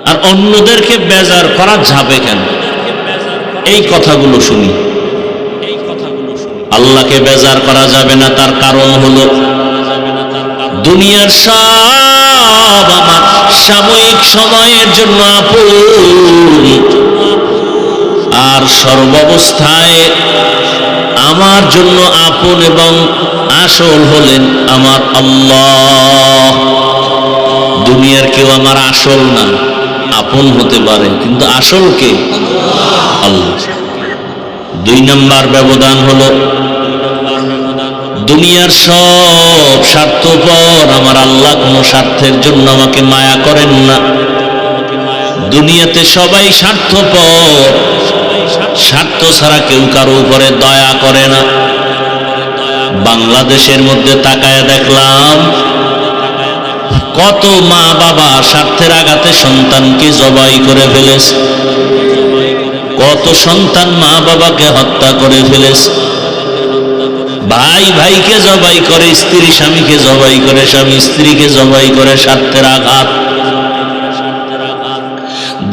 আর অন্যদেরকে বেজার করা যাবে কেন? এই কথাগুলো শুনি। আল্লাহকে বেজার করা যাবে না, তার কারণ হলো দুনিয়ার সব আমার সাময়িক সময়ের জন্য আপন, আর সর্বাবস্থায় আমার জন্য আপন এবং আসল হলেন আমার আল্লাহ। দুনিয়ার কেউ আমার আসল না, আপন হতে পারে, কিন্তু আসল কে? আল্লাহ। দুই নাম্বার ব্যবধান হলো, দুনিয়ার সব স্বার্থপর, আমার আল্লাহ কোনো স্বার্থের জন্য আমাকে মায়া করেন না। দুনিয়াতে সবাই স্বার্থপর, স্বার্থ ছাড়া কেউ কারো উপরে দয়া করে না। বাংলাদেশের মধ্যে তাকায় দেখলাম কত মা বাবা স্বার্থের আঘাতে সন্তানকে জবাই করে ফেলেছে। কত সন্তান মা বাবাকে হত্যা করে ফেলেছে। ভাই ভাইকে জবাই করে, স্ত্রী স্বামীকে জবাই করে, স্বামী স্ত্রীকে জবাই করে, স্বার্থের আঘাত।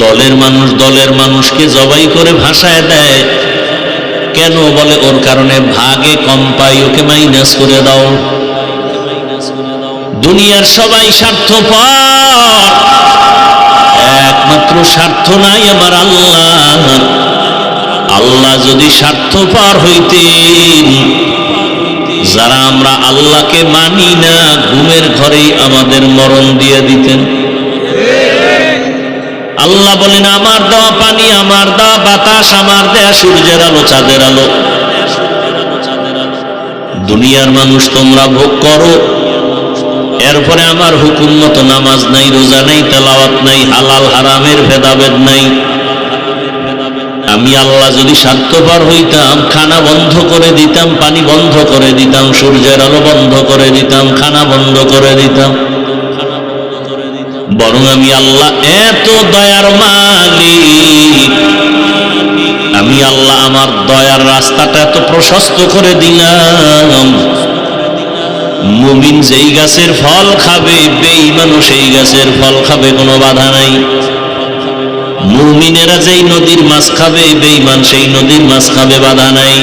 দলের মানুষ দলের মানুষকে জবাই করে ভাসায় দেয়। কেন? বলে ওর কারণে ভাগে কম পাই, ওকে মাইনাস করে দাও। দুনিয়ার সবাই স্বার্থপর, একমাত্র স্বার্থ নাই আমার আল্লাহ। আল্লাহ যদি স্বার্থপর হইতেন, যারা আমরা আল্লাহকে মানি না, ঘুমের ঘরেই আমাদের মরণ দিয়ে দিতেন। আল্লাহ বলেন, আমার দেওয়া পানি, আমার দেওয়া বাতাস, আমার দেয়া সূর্যের আলো, চাঁদের আলো, দুনিয়ার মানুষ তোমরা ভোগ করো। এরপরে আমার হুকুম মতো নামাজ নাই, রোজা নাই, তেলাওয়াত নাই, হালাল হারামের ভেদাভেদ নাই। আমি আল্লাহ যদি স্বার্থপর হইতাম, খানা বন্ধ করে দিতাম, পানি বন্ধ করে দিতাম, সূর্যের আলো বন্ধ করে দিতাম, খানা বন্ধ করে দিতাম। বরং আমি আল্লাহ এত দয়ার মালিক, আমি আল্লাহ আমার দয়ার রাস্তাটা এত প্রশস্ত করে দিলাম, মুমিন যেই গাছের ফল খাবে বেঈমানও সেই গাছের ফল খাবে, কোনো বাধা নাই। মুমিনেরা যেই নদীর মাছ খাবে বেঈমান সেই নদীর মাছ খাবে, বাধা নাই।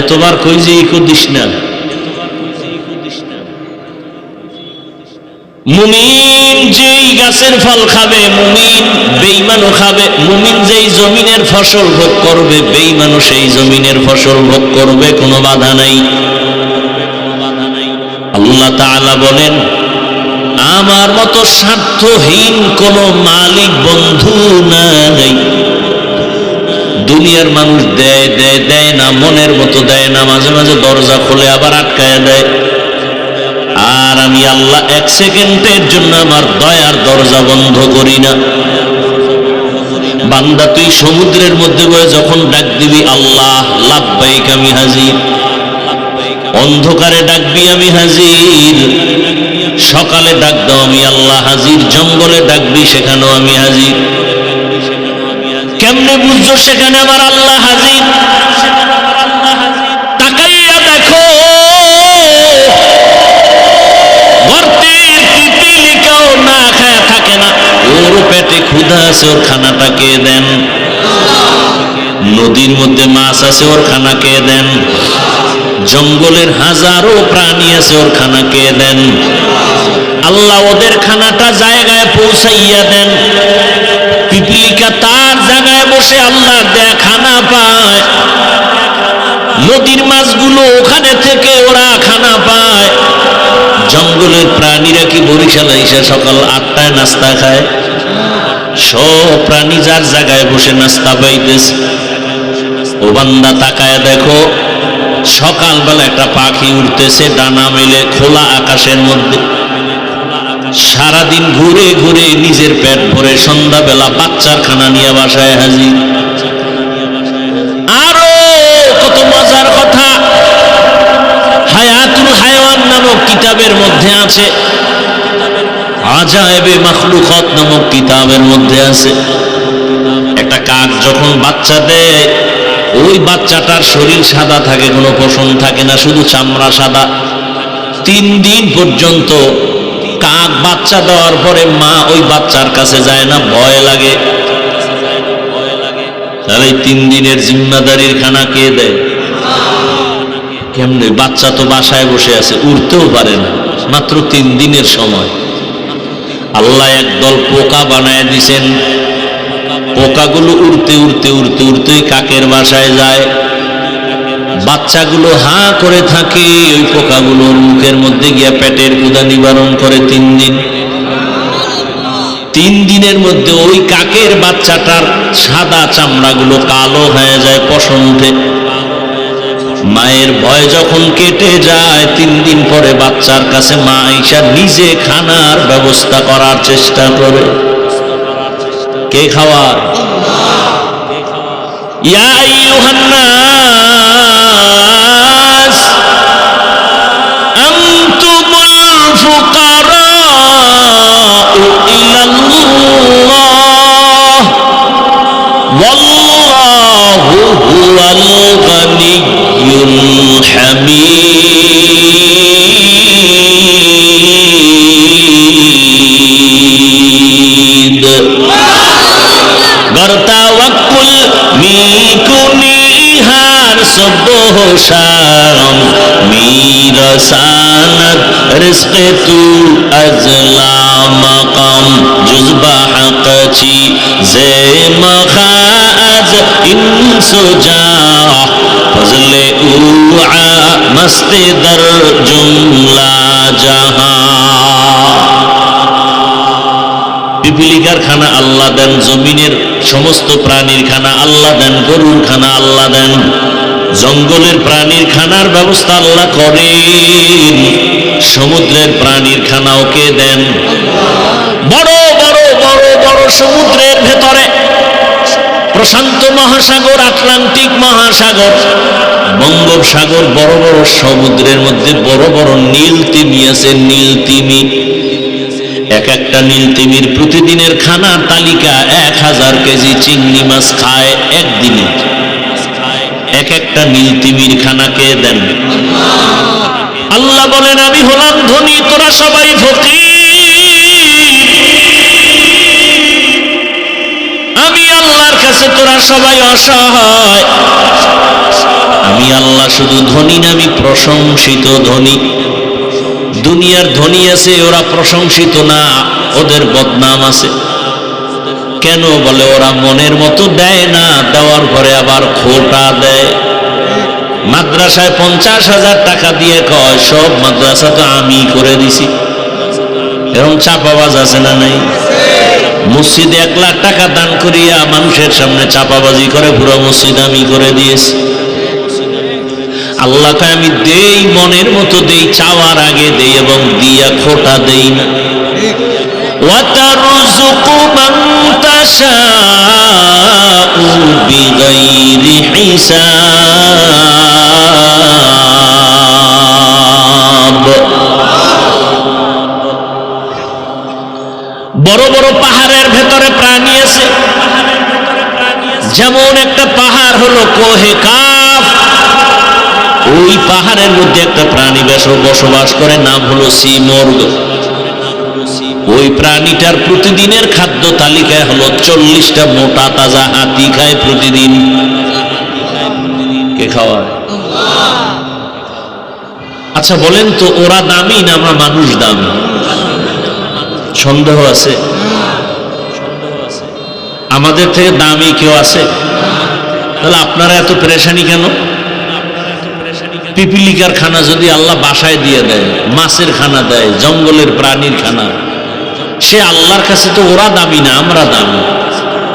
এতবার কই যে ইকো দিস না। মুমিন যেই গাছের ফল খাবে মুমিন বেঈমানও খাবে, মুমিন যেই জমিনের ফসল ভোগ করবে বেঈমানও সেই জমিনের ফসল ভোগ করবে, কোনো বাধা নাই। আল্লাহ তাআলা বলেন, আমার মতো স্বার্থহীন কোন মালিক বন্ধু নাই। দুনিয়ার মানুষ দেয় দেয় দেয় না, মনের মতো দেয় না, মাঝে মাঝে দরজা খুলে আবার আটকায় দেয়। আর আমি আল্লাহ এক সেকেন্ডের জন্য আমার দয়ার দরজা বন্ধ করি না। বান্দা তুই সমুদ্রের মধ্যে বয়ে যখন ডাক দিবি আল্লাহ লাব্বাইক আমি হাজির, অন্ধকারে ডাকবি আমি হাজির, সকালে ডাক দাও আমি আল্লাহ হাজির, জঙ্গলে ডাকবি সেখানেও আমি হাজির। কেমনে বুঝছো সেখানে আমার আল্লাহ হাজির? তাকাইয়া দেখো, গর্তের পিপিলিকাও না খায়া থাকে না, ওর পেটে ক্ষুধা আছে, ওর খানাটা কে দেন? নদীর মধ্যে মাছ আছে, ওর খানা কে দেন? জঙ্গলের হাজারো প্রাণী আছে, ওর খানা কে দেন? আল্লাহ ওদের খানাটা জায়গায় পৌঁছাইয়া দেন। পিপিলিকা তার জায়গায় বসে আল্লাহ দেয় খানা পায়, নদীর মাছগুলো ওখানে থেকে ওরা খানা পায়। জঙ্গলের প্রাণীরা কি বরিশালে এসে সকাল 8টায় নাস্তা খায়? সব প্রাণী যার জায়গায় বসে নাস্তা পাইতেছে। ও বান্দা তাকায় দেখো, সকালবেলা একটা পাখি উঠতেছে ডানা মেলে খোলা আকাশের মধ্যে, সারাদিন ঘুরে ঘুরে নিজের পেট ভরে সন্ধ্যাবেলা বাচ্চার খানা নিয়ে বাসায় হাজির। আরো কত মজার কথা হায়াতুল হায়াওয়ান নামক কিতাবের মধ্যে আছে, আজায়েবে মাখলুকাত নামক কিতাবের মধ্যে আছে। একটা কাক যখন বাচ্চা দেয়, ওই বাচ্চাটার শরীর সাদা থাকে, কোনো পশম থাকে না, শুধু চামড়া সাদা। 3 দিন পর্যন্ত কাক বাচ্চা দেওয়ার পরে মা ওই বাচ্চার কাছে যায় না, ভয় লাগে। তাহলে 3 দিনের জিম্মাদারির খানা কে দেয়? কেমনে? বাচ্চা তো বাসায় বসে আছে, উঠতেও পারে না, মাত্র 3 দিনের সময়। আল্লাহ একদল পোকা বানায় দিছেন, পোকাগুলো উড়তে উড়তে উড়তে উড়তে কাকের বাসায় যায়, বাচ্চাগুলো হাঁ করে থাকে, ওই পোকাগুলোর মুখের মধ্যে গিয়া পেটের ক্ষুধা নিবারণ করে 3 দিন। 3 দিনের মধ্যে ওই কাকের বাচ্চাটার সাদা চামড়াগুলো কালো হয়ে যায়, পশম উঠে। মায়ের ভয় যখন কেটে যায়, 3 দিন পরে বাচ্চার কাছে মা আইসা নিজে খানার ব্যবস্থা করার চেষ্টা করে। কে খাওয়ার? ইয়া আইয়ুহান নাস আনতুমুল ফুকারাউ ইলাল্লাহ ওয়াল্লাহু হুয়াল গানিয়্যুল হামিদ। গর্তাওয়াক্কুল মিকুনিহার সবহ শাম মিরসানত রিজকে তু আজলা মাকাম জুজবা হাকচি জে মখাজ ইনসুজা ফজলে উআ মস্তে দর জুমলা জাহান। পিপিলিকার খানা আল্লাহ দেন, জমিনের সমস্ত প্রাণীর খানা আল্লাহ দেন, গরুর খানা আল্লাহ দেন, জঙ্গলের প্রাণীর খানার ব্যবস্থা আল্লাহ করেন, সমুদ্রের প্রাণীর খানাও কে দেন? বড় বড় বড় বড় সমুদ্রের ভেতরে প্রশান্ত মহাসাগর, আটলান্টিক মহাসাগর, বঙ্গোপসাগর, বড় বড় সমুদ্রের মধ্যে বড় বড় নীল তিমি আছে। নীল তিমি, এক একটা নীল তিমির প্রতিদিনের খানার তালিকা 1000 কেজি চিংড়ি মাছ খায় একদিনে। এক একটা নীল তিমির খানা কে দেন? আল্লাহ বলেন আমি হলাম ধনী, তোরা সবাই ফকির। আমি আল্লাহর কাছে তোরা সবাই অসহায়। আমি আল্লাহ শুধু ধনী না, আমি প্রশংসিত ধনী। দুনিয়ার ধনী আছে, ওরা প্রশংসিত না, ওদের বদনাম আছে। কেন? বলে ওরা মনের মতো দেয় না, দেওয়ার পরে আবার খোটা দেয়। মাদ্রাসায় 50,000 টাকা দিয়ে কয় সব মাদ্রাসা তো আমি করে দিছি। এরকম চাপাবাজ আছে না নাই? মসজিদে 1 লাখ টাকা দান করিয়া মানুষের সামনে চাপাবাজি করে পুরো মসজিদ আমি করে দিয়েছি। আল্লাহকে আমি দেই, মনের মতো দেই, চাওয়ার আগে দেই এবং দিয়া খোটা দেই না। ওয়াতারযুকু মান তাশাউ বিগাইরি হিসাব। বড় বড় পাহাড়ের ভেতরে প্রাণী আছে। যেমন একটা পাহাড় হলো কোহে কাফ, ওই পাহাড়ের মধ্যে একটা প্রাণী বসবাস করে, নাম হলো সিমর্গ। ওই প্রাণীটার প্রতিদিনের খাদ্য তালিকায় হলো 40টা মোটা তাজা হাতি খায় প্রতিদিন। কে খাওয়ায়? আচ্ছা বলেন তো, ওরা দামি না আমরা মানুষ দামি? সন্দেহ আছে? আমাদের থেকে দামি কেউ আছে? তাহলে আপনারা এত পেরেশানি কেন? পিপিলিকার খানা যদি আল্লাহ বাসায় দিয়ে দেয়, মাছের খানা দেয়, জঙ্গলের প্রাণীর খানা, সে আল্লাহর কাছে তো ওরা দামি না, আমরা দামি।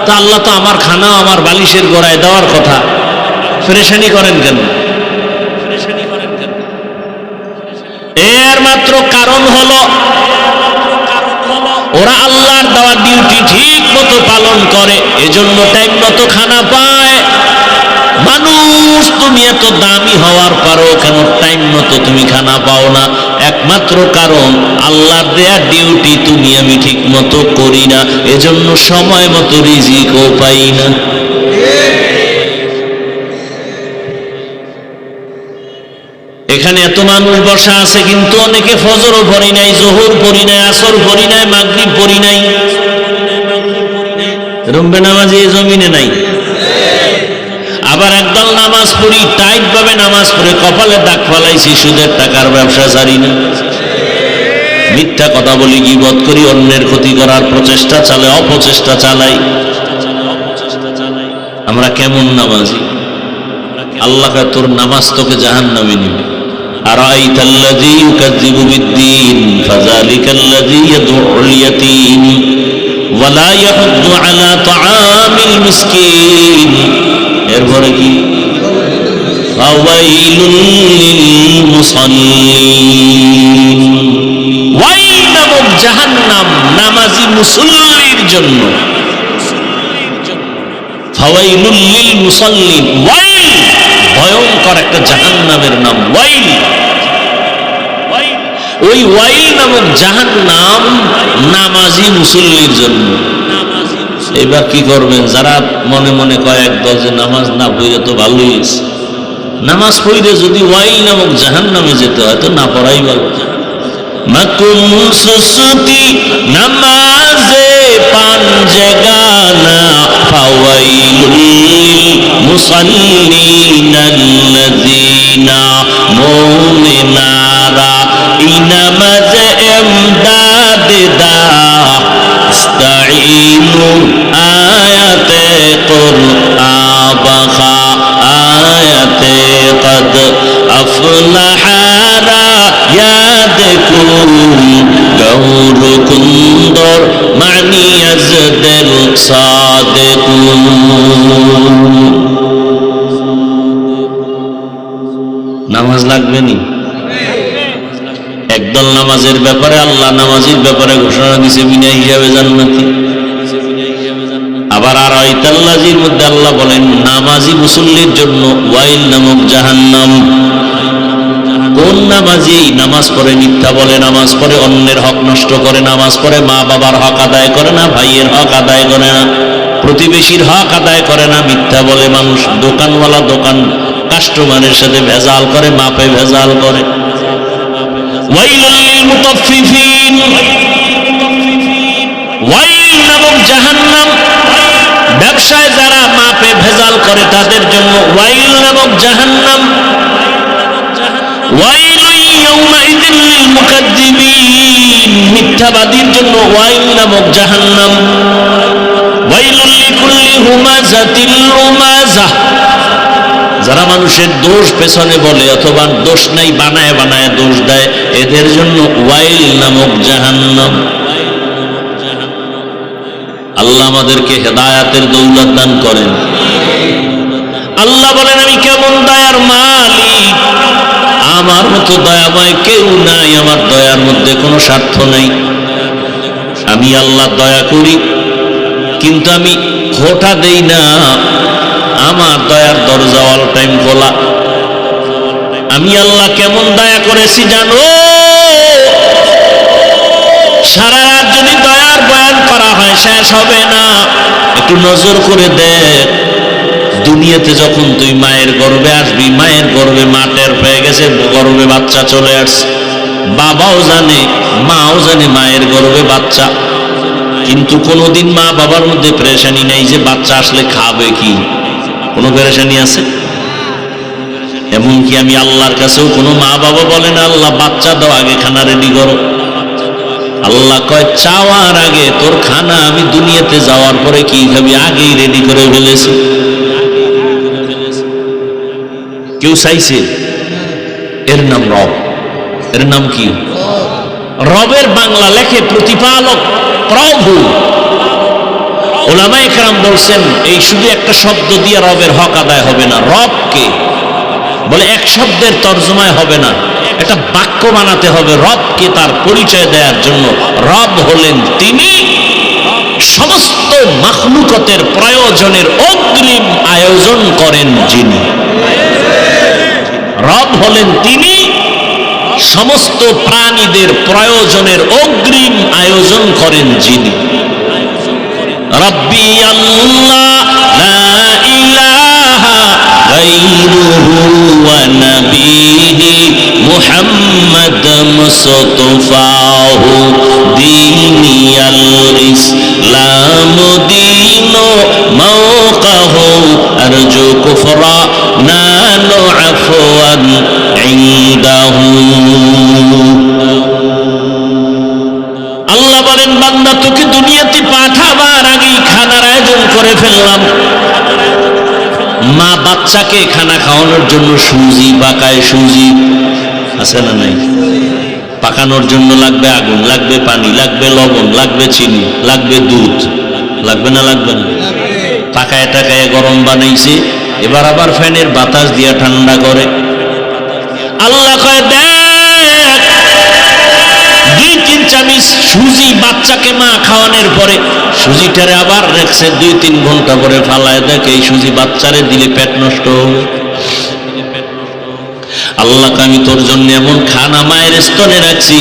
তা আল্লাহ তো আমার খানা আমার বালিশের গোড়ায় দেওয়ার কথা, পেরেশানি করেন কেন? এর মাত্র কারণ হলো ওরা আল্লাহর দেওয়া ডিউটি ঠিক মতো পালন করে, এজন্য টাইম মতো খানা পায়। মানুষ তুমি এত দামি হওয়ার পরও কেন টাইম মতো তুমি খানা পাও না? একমাত্র কারণ আল্লাহর দেয়া ডিউটি তুমি আমি ঠিক মতো করি না, এজন্য সময় মতো রিজিকও পাই না। এখানে এত মানুষ বসা আছে, কিন্তু অনেকে ফজরও পড়ি নাই, জোহর পড়ি নাই, আসর পড়ি নাই, মাগরিব পড়ি নাই, রম্বে নামাজ এই জমিনে নাই। আবার একদল নামাজ পড়ি, টাইট ভাবে নামাজ পড়ে কপালে দাগ ফালাইছি, সুদের টাকার ব্যবসা ছাড়ি না। মিথ্যা কথা বলি, গীবত করি, অন্যের ক্ষতি করার প্রচেষ্টা চালাই, অপচেষ্টা চালাই। আমরা কেমন নামাজি? আল্লাহ তোর নামাজ তোকে জাহান্নামে নিবে। আরাইতাল্লাযী ইউকাযযিবু বিদ্দীন ফাযালিকাল্লাযী ইয়াদউল ইয়াতীম ওয়া লা ইয়াহুদ্দু আলা তাআমিল মিসকিন। এরপরে কি? ফাওয়াইলুল লিল মুসাল্লিন। ওয়াইল নামক জাহান্নাম নামাজি মুসল্লির জন্য। ফাওয়াইলুল লিল মুসাল্লিন, ওয়াইল ভয়ঙ্কর একটা জাহান্নামের নাম ওয়াইল। ওই ওয়াইল নামক জাহান্নাম নামাজি মুসল্লির জন্য। এবার কি করবেন? যারা মনে মনে কয়েক দল যে নামাজ না পড়লে তো ভালোই আছে, নামাজ পড়লে যদি ওয়াইল নামক জাহান্নামে যেতে হয় তো না পড়াই ভালো। মাকুম সুসুতি নামাজে পাঞ্জে গানা ফাওয়াইলুল মুসাল্লিনাল্লাযীনা মুমিনারা ইনামাজে ইমদাদ দা ইস্তাঈনু আয়াতে কুরআবাখা আয়াতে কদ আফলাহারা ইয়াদ কুল গৌর কুন্দর মানি আজদল সাদিকুন। নামাজ লাগবে নি? একদল নামাজের ব্যাপারে আল্লাহ নামাজির ব্যাপারে ঘোষণা দিয়েছে বিনা হিসাবে জান্নাতি। আবার আরাইতাল্লাযির মধ্যে আল্লাহ বলেন নামাজি মুসল্লির জন্য ওয়াইল নামক জাহান্নাম। কোন নামাজি নামাজ পড়ে মিথ্যা বলে, নামাজ পড়ে অন্যের হক নষ্ট করে, নামাজ পড়ে মা বাবার হক আদায় করে না, ভাইয়ের হক আদায় করে না, প্রতিবেশীর হক আদায় করে না, মিথ্যা বলে মানুষ, দোকানওয়ালা দোকান কাস্টমারের সাথে ভেজাল করে, মাপে ভেজাল করে। ওয়াইলুল লিল মুতাফফিফিন, ওয়াইল নামক জাহান্নাম। ব্যবসায় যারা মাপে ভেজাল করে তাদের জন্য ওয়াইল নামক জাহান্নাম। ওয়াইলুন ইয়াউমাইযিন লিল মুকাজ্জিবিন, মিথ্যাবাদীর জন্য ওয়াইল নামক জাহান্নাম। ওয়াইলুল লিকুল্লি হুমাযাতিল লুমাযাহ, যারা মানুষের দোষ পেছনে বলে অথবা দোষ নাই বানায় বানায় দোষ দেয়, এদের জন্য ওয়াইল নামক জাহান্নাম। আল্লাহ আমাদেরকে হেদায়াতের দৌলত দান করেন। আল্লাহ বলেন আমি কেমন দয়ার মালিক, আমার মতো দয়াময় কেউ নাই, আমার দয়ার মধ্যে কোনো স্বার্থ নাই। আমি আল্লাহ দয়া করি কিন্তু আমি খোটা দেই না, আমার দয়ার দরজা অল টাইম খোলা। আমি আল্লাহ কেমন দয়া করেছি জানো? সারা রাত যদি দয়ার বয়ান করা হয় শেষ হবে না। একটু নজর করে দেখ, দুনিয়াতে যখন তুই মায়ের গর্ভে আসবি, মায়ের গর্ভে মা টের পেয়ে গেছে গর্ভে বাচ্চা চলে আসছে, বাবাও জানে মাও জানে মায়ের গর্ভে বাচ্চা, কিন্তু কোনোদিন মা বাবার মধ্যে পেরেশানি নেই যে বাচ্চা আসলে খাবে কি, কোনো পেরেশানি আছে? এমনকি আমি আল্লাহর কাছেও কোনো মা বাবা বলে না আল্লাহ বাচ্চা দাও, আগে খানা রেডি করো। আল্লাহ কয় চাওয়ার আগে তোর খানা আমি দুনিয়াতে যাওয়ার পরে কি খাবি আগেই রেডি করে ফেলেছি। কেউ চাইছে? এর নাম রব। এর নাম কি? রবের বাংলা লেখে প্রতিপালক, প্রভু। ওলামায়ে কেরাম বলছেন এই শুধু একটা শব্দ দিয়ে রবের হক আদায় হবে না। রবকে বলে এক শব্দের তর্জমায় হবে না, একটা বাক্য বানাতে হবে রবকে তার পরিচয় দেওয়ার জন্য। রব হলেন তিনি সমস্ত মাখলুকতের প্রয়োজনের অগ্রিম আয়োজন করেন যিনি। রব হলেন তিনি সমস্ত প্রাণীদের প্রয়োজনের অগ্রিম আয়োজন করেন যিনি। রব্বি আল্লাহ লা ইলাহা গায়রুহু ওয়া নবিহি মুহাম্মদ মুস্তাফাহু দীনিয়াল ইসলাম দীনু মাওকাহু আরজু কুফরা নানু আফওয়ান ইনদাহু। আল্লাহ বলেন বান্দা তোকে দুনিয়াতে পাঠাবার আগেই খানার আয়োজন করে ফেললাম। মা বাচ্চাকে খানা খাওয়ানোর জন্য সুজি পাকায়, সুজি আছে না নাই? পাকানোর জন্য লাগবে আগুন, লাগবে পানি, লাগবে লবণ, লাগবে চিনি, লাগবে দুধ, লাগবে না? লাগবে না? পাকায় টাকায় গরম বানাইছে, এবার আবার ফ্যানের বাতাস দিয়া ঠান্ডা করে। আল্লাহ কয় দেখ, 2-3 চামচ সুজি বাচ্চাকে মা খাওয়ানোর পরে সুজিটারে আবার রেখেছে 2-3 ঘন্টা পরে ফালায় দেখ এই সুজি বাচ্চারে দিলে পেট নষ্ট হবে। আল্লাহকে আমি তোর জন্য এমন খানা মায়ের স্তনে রাখছি,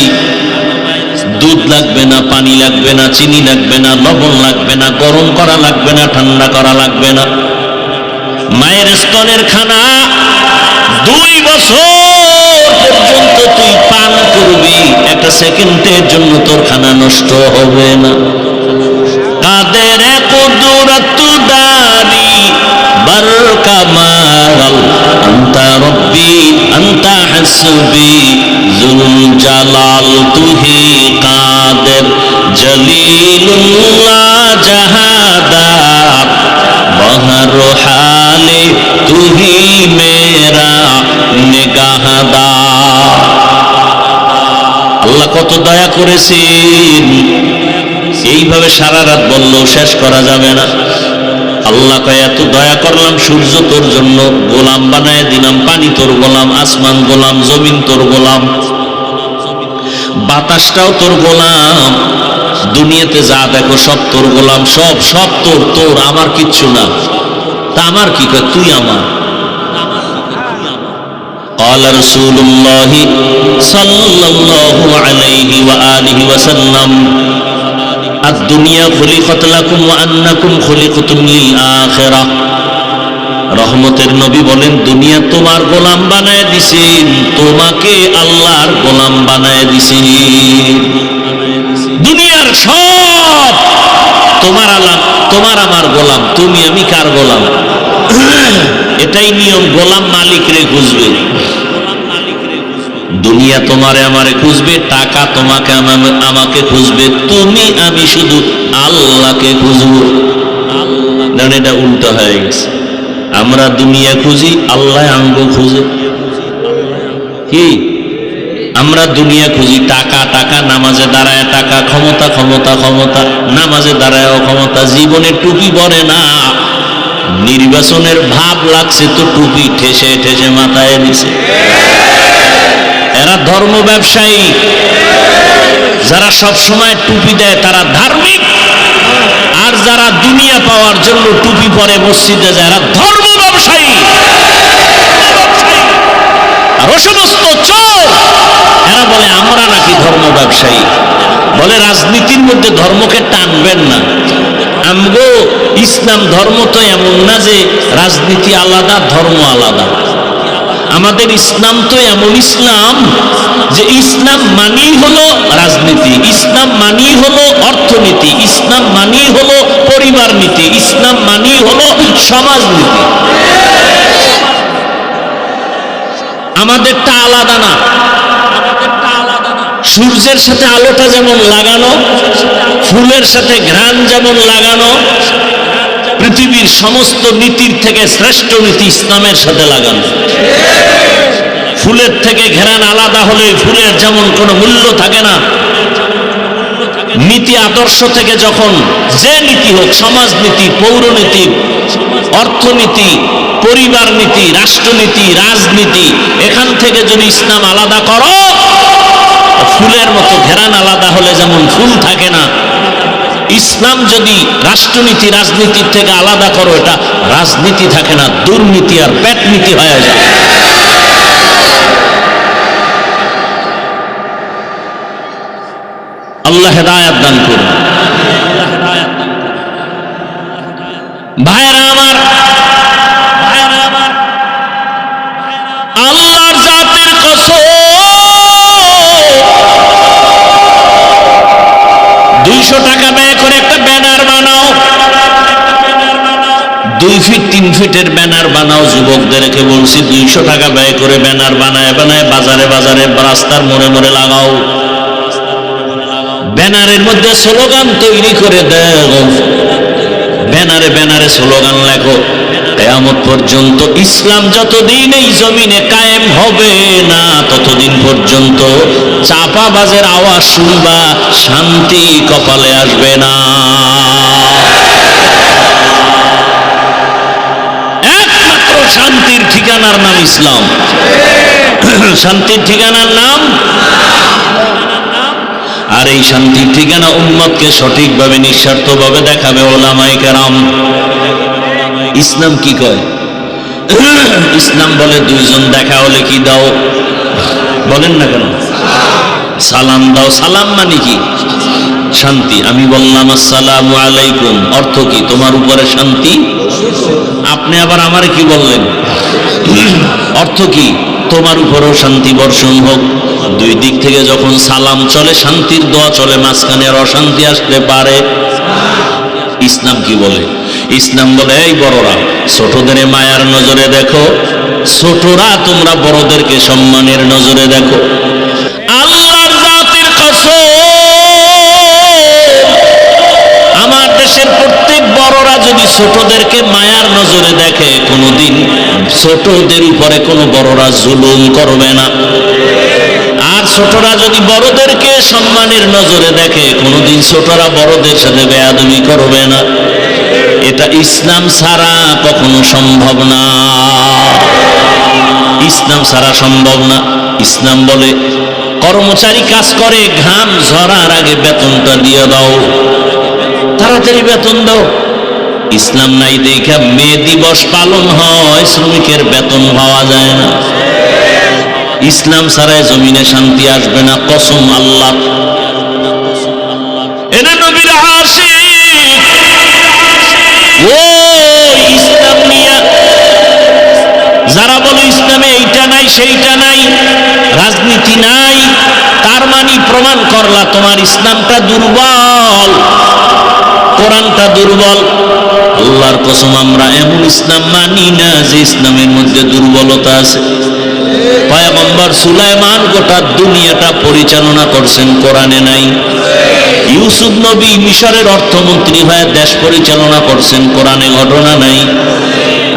দুধ লাগবে না, পানি লাগবে না, চিনি লাগবে না, লবণ লাগবে না, গরম করা লাগবে না, ঠান্ডা করা লাগবে না। মায়ের স্তনের খানা 2 বছর পর্যন্ত তুই পান করবি, একটা সেকেন্ডের জন্য তোর খানা নষ্ট হবে না। কাদের কুদরত দারি বরকামাল আনতা রব্বি আনতা হাসবি জুল জালাল তুহি কাদের জলিলুল্লাহ জাহাদাত বহর হালে তুহি মেরা নিগাহদার। আল্লাহ কত দয়া করেছেন, এইভাবে সারা রাত বললেও শেষ করা যাবে না। আল্লাহ কয় এত দয়া করলাম, সূর্য তোর জন্য গোলাম বানায় দিলাম, পানি তোর গোলাম, আসমান গোলাম, জমিন তোর গোলাম, বাতাসটাও তোর গোলাম, দুনিয়াতে যা দেখো সব তোর গোলাম, সব সব তোর, তোর আমার কিচ্ছু না। তা আমার কি কয়, তুই আমার। قال رسول الله صلى الله عليه وآله وسلم الدنيا خلقت لكم وأنكم خلقتم للآخرة। রহমতের নবী বলেন, দুনিয়া তোমার গোলাম বানায় দিছেন, তোমাকে আল্লাহর গোলাম বানায় দিছেন। দুনিয়ার সব তোমার আল্লাহ, তোমার আমার গোলাম, তুমি আমি কার গোলাম? এটাই নিয়ম, গোলাম মালিকরে খুঁজবে। দুনিয়া তোমারে আমারে খুঁজবে, টাকা তোমাকে আমাকে খুঁজবে, তুমি আমি শুধু আল্লাহকে খুঁজবো। এটা উল্টো হয়ে গেছে, আমরা দুনিয়া খুঁজি, আল্লাহ আঙ্গ খুঁজে। কি আমরা দুনিয়া খুঁজি, টাকা টাকা, নামাজে দাঁড়ায় টাকা, ক্ষমতা ক্ষমতা ক্ষমতা, নামাজে দাঁড়ায়ও ক্ষমতা, জীবনে টুপি পরে না, নির্বাচনের ভাব লাগছে তো টুপি ঠেসে ঠেসে মাথায় দিছে। এরা ধর্ম ব্যবসায়ী, যারা সব সময় টুপি দেয় তারা ধার্মিক, আর যারা দুনিয়া পাওয়ার জন্য টুপি পরে মসজিদে যায় এরা ধর্ম ব্যবসায়ী। আর ও সমস্ত চোর এরা বলে আমরা নাকি ধর্ম ব্যবসায়ী। বলে রাজনীতির মধ্যে ধর্মকে টানবেন না। আমগো ইসলাম ধর্ম তো এমন না যে রাজনীতি আলাদা ধর্ম আলাদা। আমাদের ইসলাম তো এমন ইসলাম যে ইসলাম মানেই হলো রাজনীতি, ইসলাম মানেই হলো অর্থনীতি, ইসলাম মানেই হলো পরিবার নীতি, ইসলাম মানেই হলো সমাজনীতি। আমাদেরটা আলাদা না। সূর্যের সাথে আলোটা যেমন লাগানো, ফুলের সাথে ঘ্রাণ যেমন লাগানো, পৃথিবীর সমস্ত নীতির থেকে শ্রেষ্ঠ নীতি ইসলামের সাথে লাগানো। ফুলের থেকে ঘ্রাণ আলাদা হলে ফুলের যেমন কোনো মূল্য থাকে না, নীতি আদর্শ থেকে যখন যে নীতি হোক, সমাজনীতি, পৌরনীতি, অর্থনীতি, পরিবার নীতি, রাষ্ট্রনীতি, রাজনীতি, এখান থেকে যদি ইসলাম আলাদা করো, ফুলের মতো ঘেরান আলাদা হলে যেমন ফুল থাকে না, ইসলাম যদি রাষ্ট্রনীতি রাজনীতির থেকে আলাদা করো, এটা রাজনীতি থাকে না, দুর্নীতি আর পেট নীতি হয়ে যায়। আল্লাহ হেদায়েত দান করুন। ভাইরা আমার, আল্লাহর জাতের কসম, 200 টাকা ব্যয় করে একটা ব্যানার বানাও, 2 ফিট 3 ফিটের ব্যানার বানাও। যুবকদেরকে বলছি 200 টাকা ব্যয় করে ব্যানার বানায় বানায় বাজারে বাজারে রাস্তার মোড়ে মোড়ে লাগাও। ব্যানারের মধ্যে স্লোগান তৈরি করে দাও, ব্যানারে ব্যানারে স্লোগান লেখো। কিয়ামত পর্যন্ত ইসলাম যতদিন এই জমিনে কায়েম হবে না, ততদিন পর্যন্ত চাপাবাজের আওয়াজ শুনবা, শান্তি কপালে আসবে না। একমাত্র শান্তির ঠিকানার নাম ইসলাম। শান্তির ঠিকানার নাম, আর এই শান্তির ঠিকানা উম্মতকে সঠিকভাবে নিঃস্বার্থভাবে দেখাবে ওলামায়ে কেরাম। ইসলাম কি কয়? ইসলাম বলে 2 জন দেখা হলে কি দাও? বলেন না কেন? সালাম দাও। সালাম মানে কি? শান্তি। আমি বললাম আসসালামু আলাইকুম, অর্থ কি? তোমার উপরে শান্তি। আপনি আবার আমারে কি বললেন? অর্থ কি? তোমার উপরেও শান্তি বর্ষণ হোক। 2 দিক থেকে যখন সালাম চলে, শান্তির দোয়া চলে, মাঝখানে আর অশান্তি আসতে পারে। ইসলাম কি বলে? ইসলাম বলে, এই বড়রা ছোটদের মায়ার নজরে দেখো, ছোটরা তোমরা বড়দেরকে সম্মানের নজরে দেখো। আল্লাহর জাতের কসম, আমার দেশের প্রত্যেক বড়রা যদি ছোটদেরকে মায়ার নজরে দেখে, কোনোদিন ছোটদের উপরে কোনো বড়রা জুলুম করবে না। আর ছোটরা যদি বড়দেরকে সম্মানের নজরে দেখে, কোনোদিন ছোটরা বড়দের সাথে বেয়াদবি করবে না। এটা ইসলাম ছাড়া কখনো সম্ভব না। ইসলাম ছাড়া সম্ভব না। ইসলাম বলে কর্মচারী কাজ করে, ঘাম ঝরার আগে বেতনটা দিয়ে দাও, তাড়াতাড়ি বেতন দাও। ইসলাম নাই দেখা মে দিবস পালন হয়, শ্রমিকের বেতন পাওয়া যায় না। ইসলাম ছাড়াই জমিনে শান্তি আসবে না, কসম আল্লাহ। এনে নবীর আশিক, ও ইসলাম নিয়া যারা বলে ইসলামে এইটা নাই সেইটা নাই, রাজনীতি নাই, তার মানে প্রমাণ করলা তোমার ইসলামটা দুর্বল, কোরআনটা দুর্বল। আল্লাহর কসম আমরা এমন ইসলাম মানি না যে ইসলামের মধ্যে দুর্বলতা আছে। পয়গম্বর সুলাইমান গোটা দুনিয়াটা পরিচালনা করছেন, কোরআনে নাই। ইউসুফ নবী মিশরের অর্থমন্ত্রী হয়ে দেশ পরিচালনা করছেন, কোরআনে ঘটনা নাই।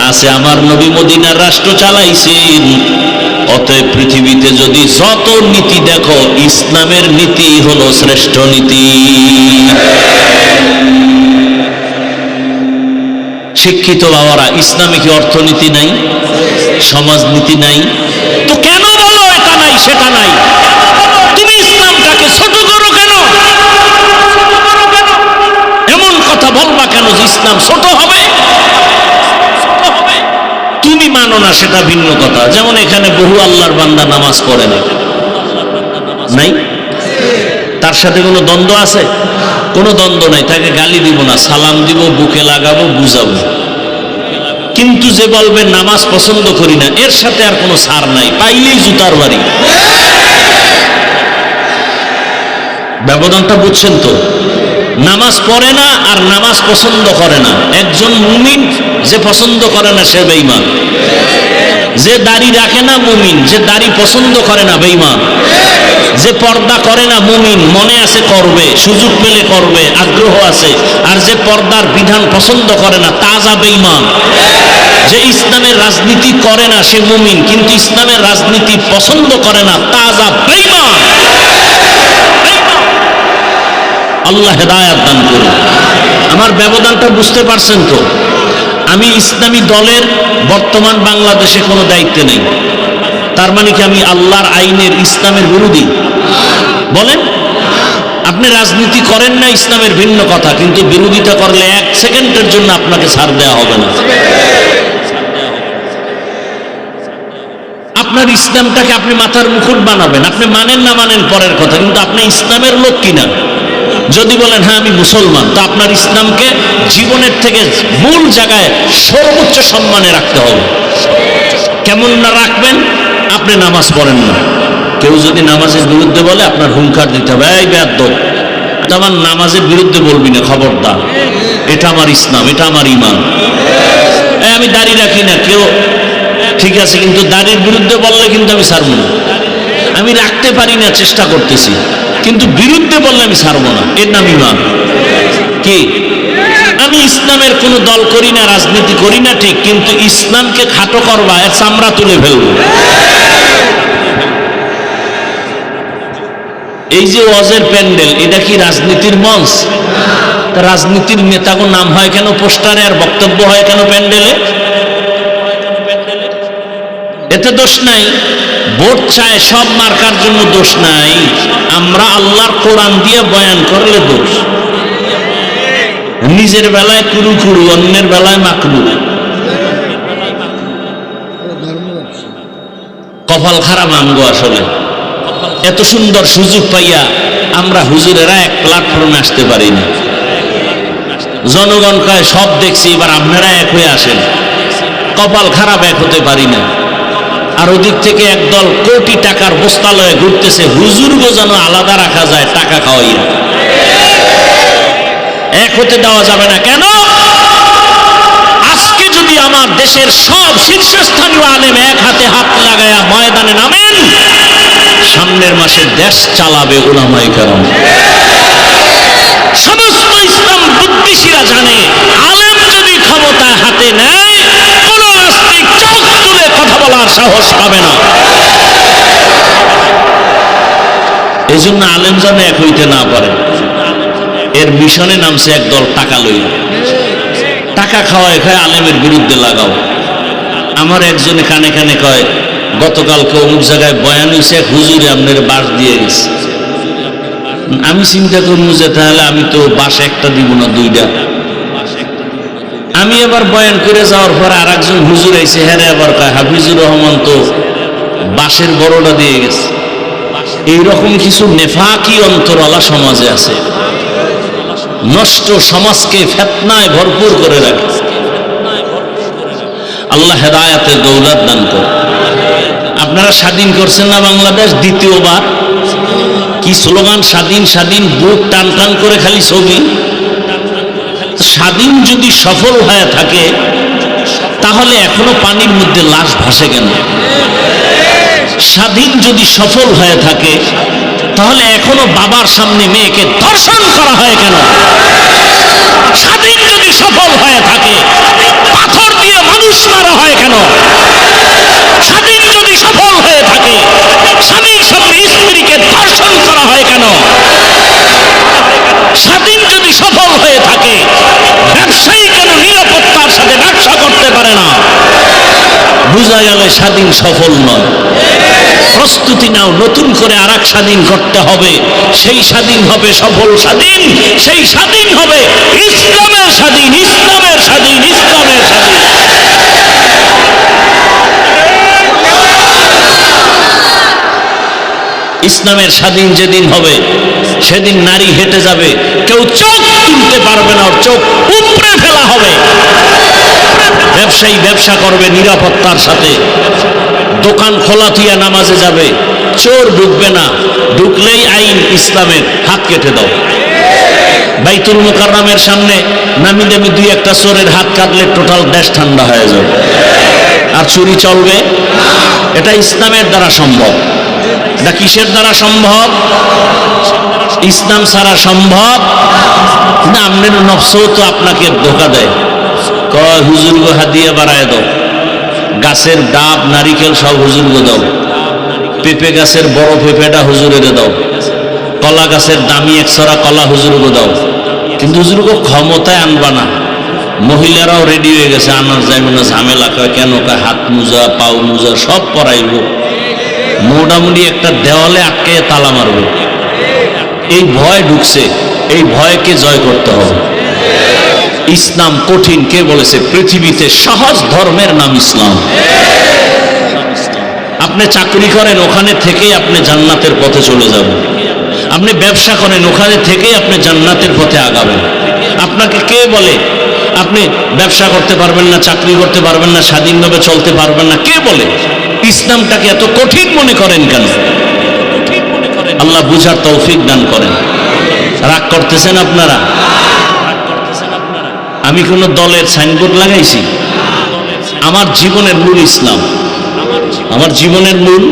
আছে আমার নবী মদিনার রাষ্ট্র চালাইছেন। অতএব পৃথিবীতে যদি যত নীতি দেখো, ইসলামের নীতি হলো শ্রেষ্ঠ নীতি। শিক্ষিত বাবারা, ইসলামে কি অর্থনীতি নাই, সমাজনীতি নাই? তো কেন বলো এটা নাই সেটা নাই? তুমি ইসলামটাকে ছোট করো কেন? এমন কথা বলবা কেন যে ইসলাম ছোট হবে? তুমি মানো না সেটা ভিন্ন কথা। যেমন এখানে বহু আল্লাহর বান্দা নামাজ পড়ে না, নাই? তার সাথে কোনো দ্বন্দ্ব আছে? কোনো দ্বন্দ্ব নাই। তাকে গালি দিব না, সালাম দিব, বুকে লাগাবো, বুঝাবো। কিন্তু যে বলবে নামাজ পছন্দ করি না, এর সাথে আর কোনো ছাড় নাই, পাইলেই জুতার বাড়ি। ব্যবধানটা বুঝছেন তো? নামাজ পড়ে না আর নামাজ পছন্দ করে না। একজন মুমিন, যে পছন্দ করে না সে বেঈমান। যে দাড়ি রাখে না মুমিন, যে দাড়ি পছন্দ করে না বেঈমান। যে পর্দা করে না মুমিন, মনে আছে করবে, সুযোগ পেলে করবে, আগ্রহ আছে। আর যে পর্দার বিধান পছন্দ করে না, তাজা বেঈমান। যে ইসলামের রাজনীতি করে না সে মুমিন, কিন্তু ইসলামের রাজনীতি পছন্দ করে না, তাজা বেঈমান। আল্লাহ হেদায়েত দান করুন। আমার ব্যবধানটা বুঝতে পারছেন তো? আমি ইসলামী দলের বর্তমান বাংলাদেশে কোনো দায়িত্বে নেই। তার মানে কি আমি আল্লাহর আইনের, ইসলামের বিরোধী? বলেন। আপনি রাজনীতি করেন না, ইসলামের ভিন্ন কথা, কিন্তু বিরোধিতা করলে এক সেকেন্ডের জন্য আপনাকে ছাড় দেওয়া হবে না। আপনার ইসলামটাকে আপনি মাথার মুকুট বানাবেন, আপনি মানেন না মানেন পরের কথা, কিন্তু আপনি ইসলামের লোক কিনা। যদি বলেন হ্যাঁ আমি মুসলমান, তো আপনার ইসলামকে জীবনের থেকে মূল জায়গায় সর্বোচ্চ সম্মানে রাখতে হবে। কেমন না রাখবেন? আপনি নামাজ পড়েন না, কেউ যদি নামাজের বিরুদ্ধে বলে আপনার হুঙ্কার দিতে হবে, এই বেয়াদব, আমার নামাজের বিরুদ্ধে বলবি না, খবরদার, এটা আমার ইসলাম, এটা আমার ঈমান। আমি দাড়ি রাখি না, কেউ ঠিক আছে, কিন্তু দাড়ির বিরুদ্ধে বললে কিন্তু আমি ছাড়ব না। আমি রাখতে পারি না, চেষ্টা করতেছি, কিন্তু বিরুদ্ধে বললে আমি ছাড়বো না, এর নাম ঈমান। কি? আমি ইসলামের কোনো দল করি না, রাজনীতি করি না, ঠিক, কিন্তু ইসলামকে খাটো করবা, এর চামড়া তুলে ফেলবো। এই যে ওয়াজের প্যান্ডেল, এটা কি রাজনীতির মঞ্চ? রাজনীতির নেতাগো নাম হয় কেন পোস্টারে, আর বক্তব্য হয় কেন প্যান্ডেলে? এতে দোষ নাই। ভোট চায় সব মার্কার জন্য দোষ নাই। আমরা আল্লাহর কোরআন দিয়ে বয়ান করলে দোষ। নিজের বেলায় কুরু কুরু, অন্যের বেলায় মাকরু। কপাল খারাপ আমগো আসলে। এত সুন্দর সুযোগ পাইয়া আমরা হুজুরেরা এক প্ল্যাটফর্মে আসতে পারি না। জনগণ কয় সব দেখছি, এবার আপনারা এক হয়ে আসেন। কপাল খারাপ, এক হতে পারি না। আর ওদিক থেকে একদল কোটি টাকার বস্তালয়ে ঘুরতেছে, হুজুর বোঝানো আলাদা রাখা যায় টাকা খাওয়াইয়া। এক হতে দেওয়া যাবে না। কেন? আজকে যদি আমার দেশের সব শীর্ষস্থানীয় আলেম এক হাতে হাত লাগায়া ময়দানে নামেন, সামনের মাসে দেশ চালাবে উলামায়ে কেরাম। সমস্ত ইসলাম বুদ্ধিশীলা জানে, আলেম যদি ক্ষমতা হাতে নেয়, কোন নাস্তিক চোখ তুলে কথা বলার সাহস পাবে না। এই জন্য আলেম যেন এক হইতে না পারে, এর মিশনে নামছে একদল টাকা লইয়া। টাকা খাওয়ায় খায় আলেমের বিরুদ্ধে লাগাও। আমার একজনে কানে কানে কয়, গতকালকে অমুক জায়গায় বয়ান হইছে, এক হুজুরে আপনার বাস দিয়ে গেছে। আমি চিন্তা করবো যে তাহলে আমি তো বাস একটা দিব না, দুইটা। আমি এবার বয়ান করে যাওয়ার পর আর একজন হুজুর আইছে, হ্যাঁ আবার কয় হাফিজুর রহমান তো বাসের বড়টা দিয়ে গেছে। এইরকম কিছু নেফাকি অন্তরালা সমাজে আছে, নষ্ট সমাজকে ফিতনায় ভরপুর করে রাখে। আল্লাহ হেদায়েতের দৌলত দান করে। আপনারা স্বাধীন করছেন না বাংলাদেশ দ্বিতীয়বার, কি স্লোগান? স্বাধীন স্বাধীন, বুক টান টান করে খালি ছবি। স্বাধীন যদি সফল হয়ে থাকে তাহলে এখনো পানির মধ্যে লাশ ভাসে কেন? স্বাধীন যদি সফল হয়ে থাকে তাহলে এখনো বাবার সামনে মেয়েকে ধর্ষণ করা হয় কেন? স্বাধীন যদি সফল হয়ে থাকে পাথর দিয়ে মানুষ মারা হয় কেন? স্বাধীন যদি সফল হয়ে থাকে স্বামীর সামনে স্ত্রীকে ধর্ষণ করা হয় কেন? স্বাধীন যদি সফল হয়ে থাকে ব্যবসায়ী কেন নিরাপত্তার সাথে ব্যবসা করতে পারে না? বোঝা গেল স্বাধীন সফল নয়। প্রস্তুতি নাও, নতুন করে আর এক স্বাধীন করতে হবে। সেই স্বাধীন হবে সফল স্বাধীন, সেই স্বাধীন হবে ইসলামের স্বাধীন, ইসলামের স্বাধীন, ইসলামের স্বাধীন। ইসলামের স্বাধীন যেদিন হবে সেদিন নারী হেঁটে যাবে, কেউ চোখ তুলতে পারবে না, চোখ উপড়ে ফেলা হবে। ব্যবসায়ী ব্যবসা করবে নিরাপত্তার সাথে, দোকান খোলা থুইয়া নামাজে যাবে, চোর ঢুকবে না, ঢুকলেই আইন ইসলামের, হাত কেটে দাও। বাইতুল মুকাররমের সামনে নামি দামি দুই একটা চোরের হাত কাটলে টোটাল দেশ ঠান্ডা হয়ে যাবে। আর চুরি চলবে? এটা ইসলামের দ্বারা সম্ভব। এটা কিসের দ্বারা সম্ভব? ইসলাম ছাড়া সম্ভব না। আপনার নফসও তো আপনাকে ধোকা দেয়, কয় হুজুরগো হাদিয়া বাড়ায় দাও, গাছের ডাব নারিকেল সব হুজুরগো দাও, পেঁপে গাছের বড় পেঁপেটা হুজুরের দাও, কলা গাছের দামি একশরা কলা হুজুরগো দাও। কিন্তু হুজুরগো ক্ষমতায় আনবা না। মহিলারাও রেডি হয়ে গেছে, আনার যাইবে না, ঝামেলা। কয় কেন? কয় হাত মোজা পাও মোজা সব পরাইব, মোটামুটি একটা দেওয়ালে আটকে তালা মারব। এই ভয় ঢুকছে, এই ভয়কে জয় করতে হবে। ইসলাম কঠিন কে বলেছে? পৃথিবীতে সহজ ধর্মের নাম ইসলাম। আপনি চাকরি করেন, ওখানে থেকেই আপনি জান্নাতের পথে চলে যাবেন। আপনি ব্যবসা করেন, ওখানে থেকেই আপনি জান্নাতের পথে আগাবেন। আপনাকে কে বলে আপনি ব্যবসা করতে পারবেন না, চাকরি করতে পারবেন না, স্বাধীনভাবে চলতে পারবেন না? কে বলে? ইসলামটাকে এত কঠিন মনে করেন কেন? আল্লাহ বুঝার তৌফিক দান করেন। রাগ করতেছেন আপনারা? আমি কোন দলের সাইনবোর্ড লাগাইছি? আমার জীবনের মূল ইসলাম, আমার জীবনের মূল।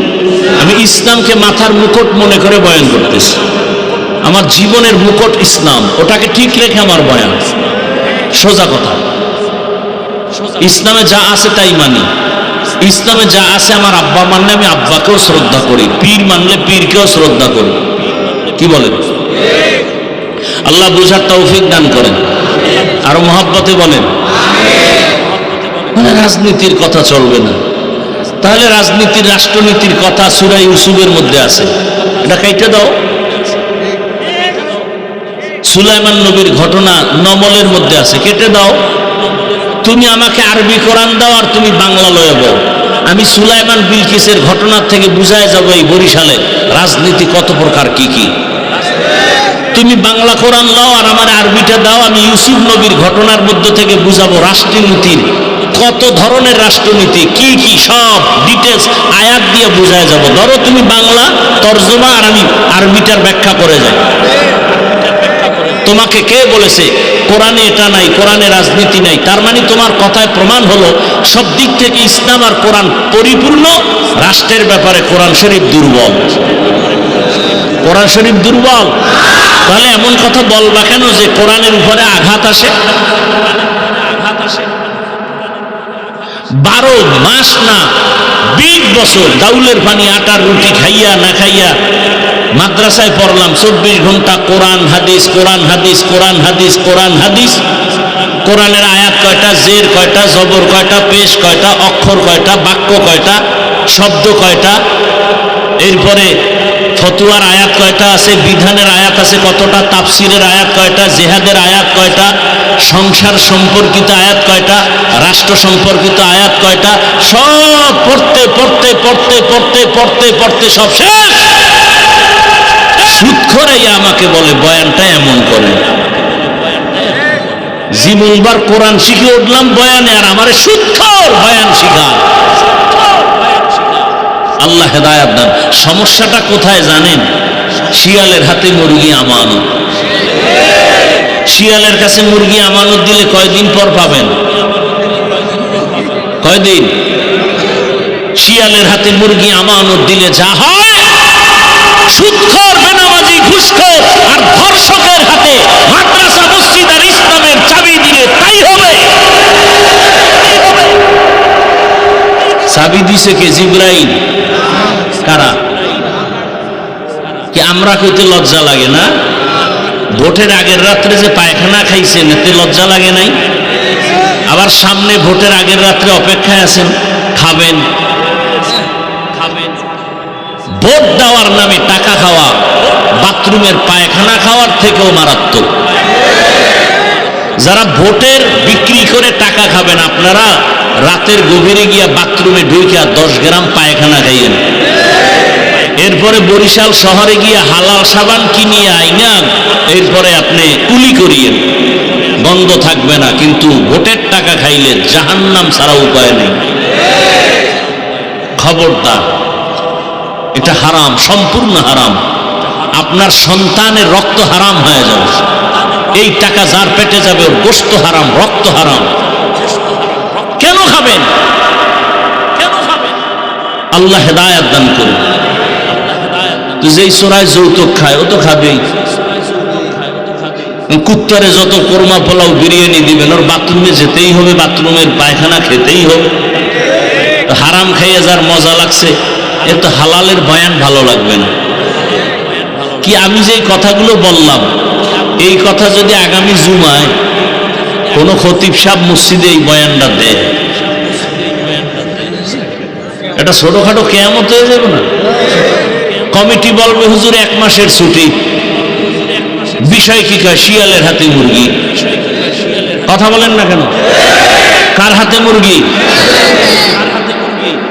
আমি ইসলামকে মাথার মুকুট মনে করে বয়ান করতেছি। আমার জীবনের মুকুট ইসলাম, ওটাকে ঠিক রেখে আমার বয়ান। সোজা কথা, ইসলামে যা আছে তাই মানি। ইসলামে যা আছে, আমার আব্বা মানলে আমি আব্বাকেও শ্রদ্ধা করি, পীর মানলে পীরকেও শ্রদ্ধা করি। কি বলেন? আল্লাহ বুঝার তৌফিক দান করেন, আরো মহব্বতে বলেন। রাজনীতির কথা চলবে না, তাহলে রাজনীতির রাষ্ট্রনীতির কথা সূরা ইউসুফের মধ্যে আছে, এটা কাইটা দাও। সুলাইমান নবীর ঘটনা নমলের মধ্যে আছে, কেটে দাও। তুমি আমাকে আরবি কোরআন দাও আর তুমি বাংলা লয়ে বল। আমি সুলাইমান বিলকিসের ঘটনার থেকে বুঝায় যাবো এই বরিশালে রাজনীতি কত প্রকার কি কি। তুমি বাংলা কোরআন দাও আর আমার আরবিটা দাও, আমি ইউসুফ নবীর ঘটনার মধ্যে থেকে বুঝাবো রাষ্ট্রনীতির কত ধরনের রাষ্ট্রনীতি কি কি, সব ডিটেলস আয়াত দিয়ে বুঝায় যাব। ধরো তুমি বাংলা তর্জমা আর আমি আরবিটার ব্যাখ্যা করে যাই। তোমাকে কে বলেছে কোরআনে এটা নাই, কোরআনে রাজনীতি নাই? তার মানে তোমার কথায় প্রমাণ হলো সব দিক থেকে ইসলাম আর কোরআন পরিপূর্ণ, রাষ্ট্রের ব্যাপারে কোরআন শরীফ দুর্বল। কোরআন শরীফ দুর্বল, তাহলে এমন কথা বলবা কেন যে কোরআনের উপরে আঘাত আসে? 12 মাস না 20 বছর দাউলের পানি আটার রুটি খাইয়া না খাইয়া মাদ্রাসায় পড়লাম। 24 ঘন্টা কোরআন হাদিস, কোরআন হাদিস, কোরআন হাদিস, কোরআন হাদিস। কোরআনের আয়াত কয়টা, জের কয়টা, জবর কয়টা, পেশ কয়টা, অক্ষর কয়টা, বাক্য কয়টা, শব্দ কয়টা, এরপরে ফতুয়ার আয়াত কয়টা আছে, বিধানের আয়াত আছে কতটা, তাফসিরের আয়াত কয়টা, জিহাদের আয়াত কয়টা, সংসার সম্পর্কিত আয়াত কয়টা, রাষ্ট্র সম্পর্কিত আয়াত কয়টা, সব পড়তে পড়তে পড়তে পড়তে পড়তে পড়তে সব শেষ। সুদখোরাই আমাকে বলে বয়ানটা এমন করে। জীবনবার কোরআন শিখে উঠলাম বয়ানে, আর আমারে সুদখোর বয়ান শিখা। আল্লাহ হেদায়াত দান। সমস্যাটা কোথায় জানেন? শিয়ালের হাতে মুরগি আমানত। শিয়ালের কাছে মুরগি আমানত দিলে কয়দিন পর পাবেন? কয়দিন? শিয়ালের হাতে মুরগি আমানত দিলে যা হয়, সুদখোর, বেনামাজি, ঘুষখোর আর ধর্ষকের হাতে মাদ্রাসা, মসজিদ আর ইসলামের চাবি দিলে তাই হবে। চাবি দিছে কে? জিবরাইল। কারা? কি আমরা কইতে লজ্জা লাগে না? ভোটের আগের রাত্রে যে পায়খানা খাইছেন এতে লজ্জা লাগে নাই? আবার সামনে ভোটের আগের রাত্রে অপেক্ষায় আছেন, খাবেন। ভোট দেওয়ার নামে টাকা খাওয়া বাথরুমের পায়খানা খাওয়ার থেকেও মারাত্মক। যারা ভোটের বিক্রি করে টাকা খাবেন, আপনারা রাতের গভীরে গিয়া বাথরুমে ঢুকিয়া 10 গ্রাম পায়খানা খাইয়েন। এরপরে বরিশাল শহরে গিয়া হালাল সাবান কিনিয়ে আইনা এরপরে আপনি কুলি করিয়েন, বন্ধ থাকবে না। কিন্তু ভোটের টাকা খাইলে জাহান্নাম ছাড়া উপায় নেই। খবরদার, এটা হারাম, সম্পূর্ণ হারাম। আপনার সন্তানের রক্ত হারাম হয়ে যাবে। এই টাকা যার পেটে যাবে ওর গোশত হারাম, রক্ত হারাম। কেন খাবেন? কেন খাবেন? আল্লাহ হেদায়াত দান করুন। তো যেই চোরায় যৌতুক খায় ও তো খাবেই। কুত্তারে যত কোরমা পোলাও বিরিয়ানি দিবেন, ওর বাথরুমে যেতেই হবে, বাথরুমের পায়খানা খেতেই হবে। হারাম খাইয়ে যার মজা লাগছে, এর তো হালালের বয়ান ভালো লাগবে না। কি আমি যে কথাগুলো বললাম, এই কথা যদি আগামী জুমায় কোন খতিব সাহেব মসজিদে এই বয়ানটা দেয়, এটা ছোটখাটো কেয়ামত হয়ে যাবে না? কমিটি বলবে হুজুর 1 মাসের ছুটি। বিষয় কি কয়? শিয়ালের হাতে মুরগি। কথা বলেন না কেন? কার হাতে মুরগি?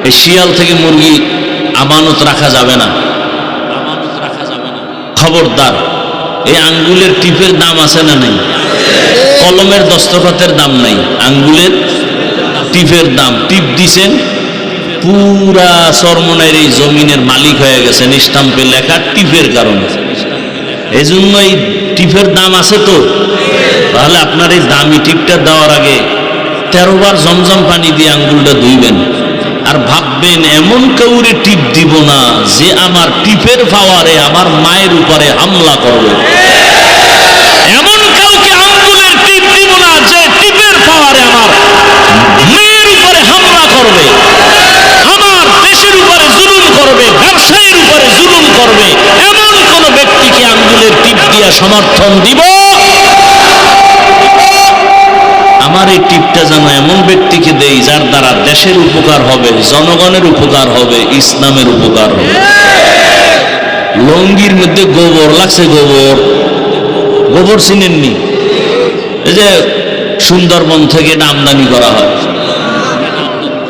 এই শিয়াল থেকে মুরগি আমানত রাখা যাবে না। খবরদার। এই আঙ্গুলের টিপের দাম আছে না নাই? কলমের দস্তখতের দাম নাই, আঙ্গুলের টিপের দাম। টিপ দিছেন, পুরা চরমনের এই জমিনের মালিক হয়ে গেছেন, স্টাম্পে লেখা টিপের কারণে। এই জন্য এই টিপের দাম আছে। তো তাহলে আপনার এই দামি টিপটা দেওয়ার আগে 13 বার জমজম পানি দিয়ে আঙ্গুলটা ধুইবেন, আর ভাববেন এমন কাউরে টিপ দিব না যে আমার টিপের পাওয়ারে আমার মায়ের উপরে হামলা করবে। এমন কাউকে আঙ্গুলের টিপ দিব না যে টিপের পাওয়ারে আমার মেয়ের উপরে হামলা করবে, আমার দেশের উপরে জুলুম করবে, ব্যবসায়ীর উপরে জুলুম করবে। এমন কোন ব্যক্তিকে আঙ্গুলের টিপ দিয়া সমর্থন দিব? আমার এই টিপটা যেন এমন ব্যক্তিকে দেই যার দ্বারা দেশের উপকার হবে, জনগণের উপকার হবে, ইসলামের উপকার হবে। লঙ্গির মধ্যে গোবর লাগছে। গোবর, গোবর চিনেননি? এই যে সুন্দরবন থেকে এটা আমদানি করা হয়।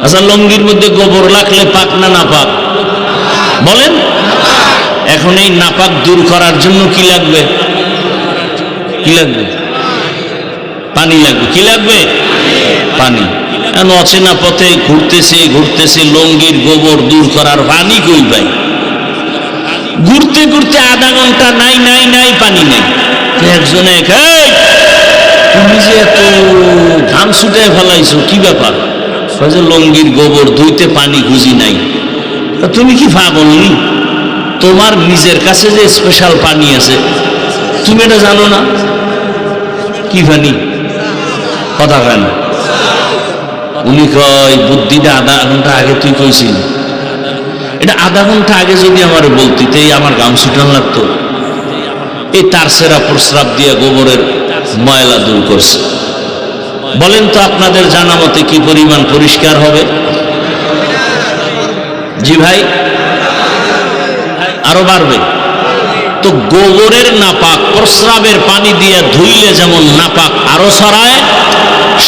আচ্ছা, লঙ্গির মধ্যে গোবর লাগলে পাক না নাপাক? বলেন। এখন এই নাপাক দূর করার জন্য কি লাগবে? কি লাগবে? পানি লাগবে। কি লাগবে? পানি। এখন অচেনা পথে ঘুরতেছে লঙ্গির গোবর দূর করার পানি কই পাই? ঘুরতে ঘুরতে আধা ঘন্টা নাই নাই নাই, পানি নেই। একজনে তুমি যে এত ঘাম ছুটে ফেলাইছো, কি ব্যাপার? লঙ্গির গোবর ধুইতে পানি খুঁজি নাই। তুমি কি পাগল নি? তোমার নিজের কাছে যে স্পেশাল পানি আছে তুমি এটা জানো না? কি পানি? কথা কেন? উনি কয় বুদ্ধিটা আধা ঘন্টা আগে তুই কইছিল। এটা আধা ঘন্টা আগে যদি আমার বলতি তাই আমার গাম ছুটান লাগতো। এই তার সেরা প্রস্রাব দিয়ে গোবরের ময়লা দূর করছে। বলেন তো আপনাদের জানা মতে কি পরিমাণ পরিষ্কার হবে? জি ভাই, আরো বাড়বে। তো গোবরের নাপাক প্রস্রাবের পানি দিয়ে ধুইলে যেমন নাপাক আরো ছড়ায়,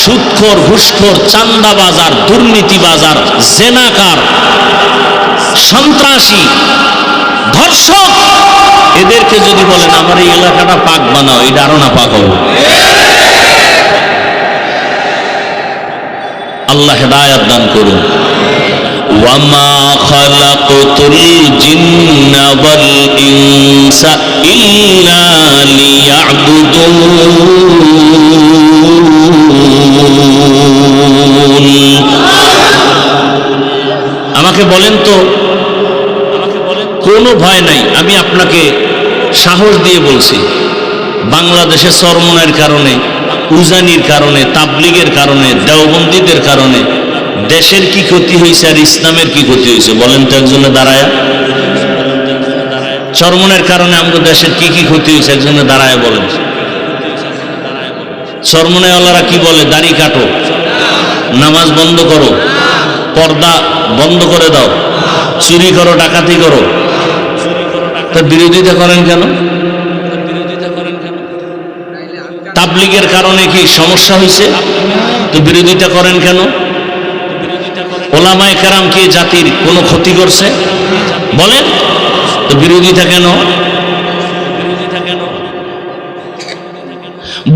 সুদখোর, ঘুষখোর, চান্দাবাজার, দুর্নীতিবাজার, জেনাকার, সন্ত্রাসী, ধর্ষক, এদেরকে যদি বলেন আমার এই এলাকাটা পাক বানাও, এটা আরো নাপাক হবে। আল্লাহ হেদায়েত দান করুন। ওয়ামা খালাকতুল জিন্না ওয়াল ইনসা ইল্লা লিয়াবুদুন। আমাকে বলেন তো, কোনো ভয় নাই, আমি আপনাকে সাহস দিয়ে বলছি, বাংলাদেশে চরমনের কারণে, উজানির কারণে, তাবলিগের কারণে, দেওবন্দীদের কারণে দেশের কি ক্ষতি হয়েছে আর ইসলামের কি ক্ষতি হয়েছে বলেন তো একজনে দাঁড়ায়। চরমনের কারণে আমাদের দেশের কি কি ক্ষতি হয়েছে একজনে দাঁড়ায় বলেন। চরমনেওয়ালারা কি বলে? দাড়ি কাটো, নামাজ বন্ধ করো, পর্দা বন্ধ করে দাও, চুরি করো, ডাকাতি করো। তার বিরোধিতা করেন কেন? তাবলিগের কারণে কি সমস্যা হয়েছে? তো বিরোধিতা করেন কেন? ওলামায়ে কেরাম কি জাতির কোনো ক্ষতি করছে বলেন? তো বিরোধিতা কেন?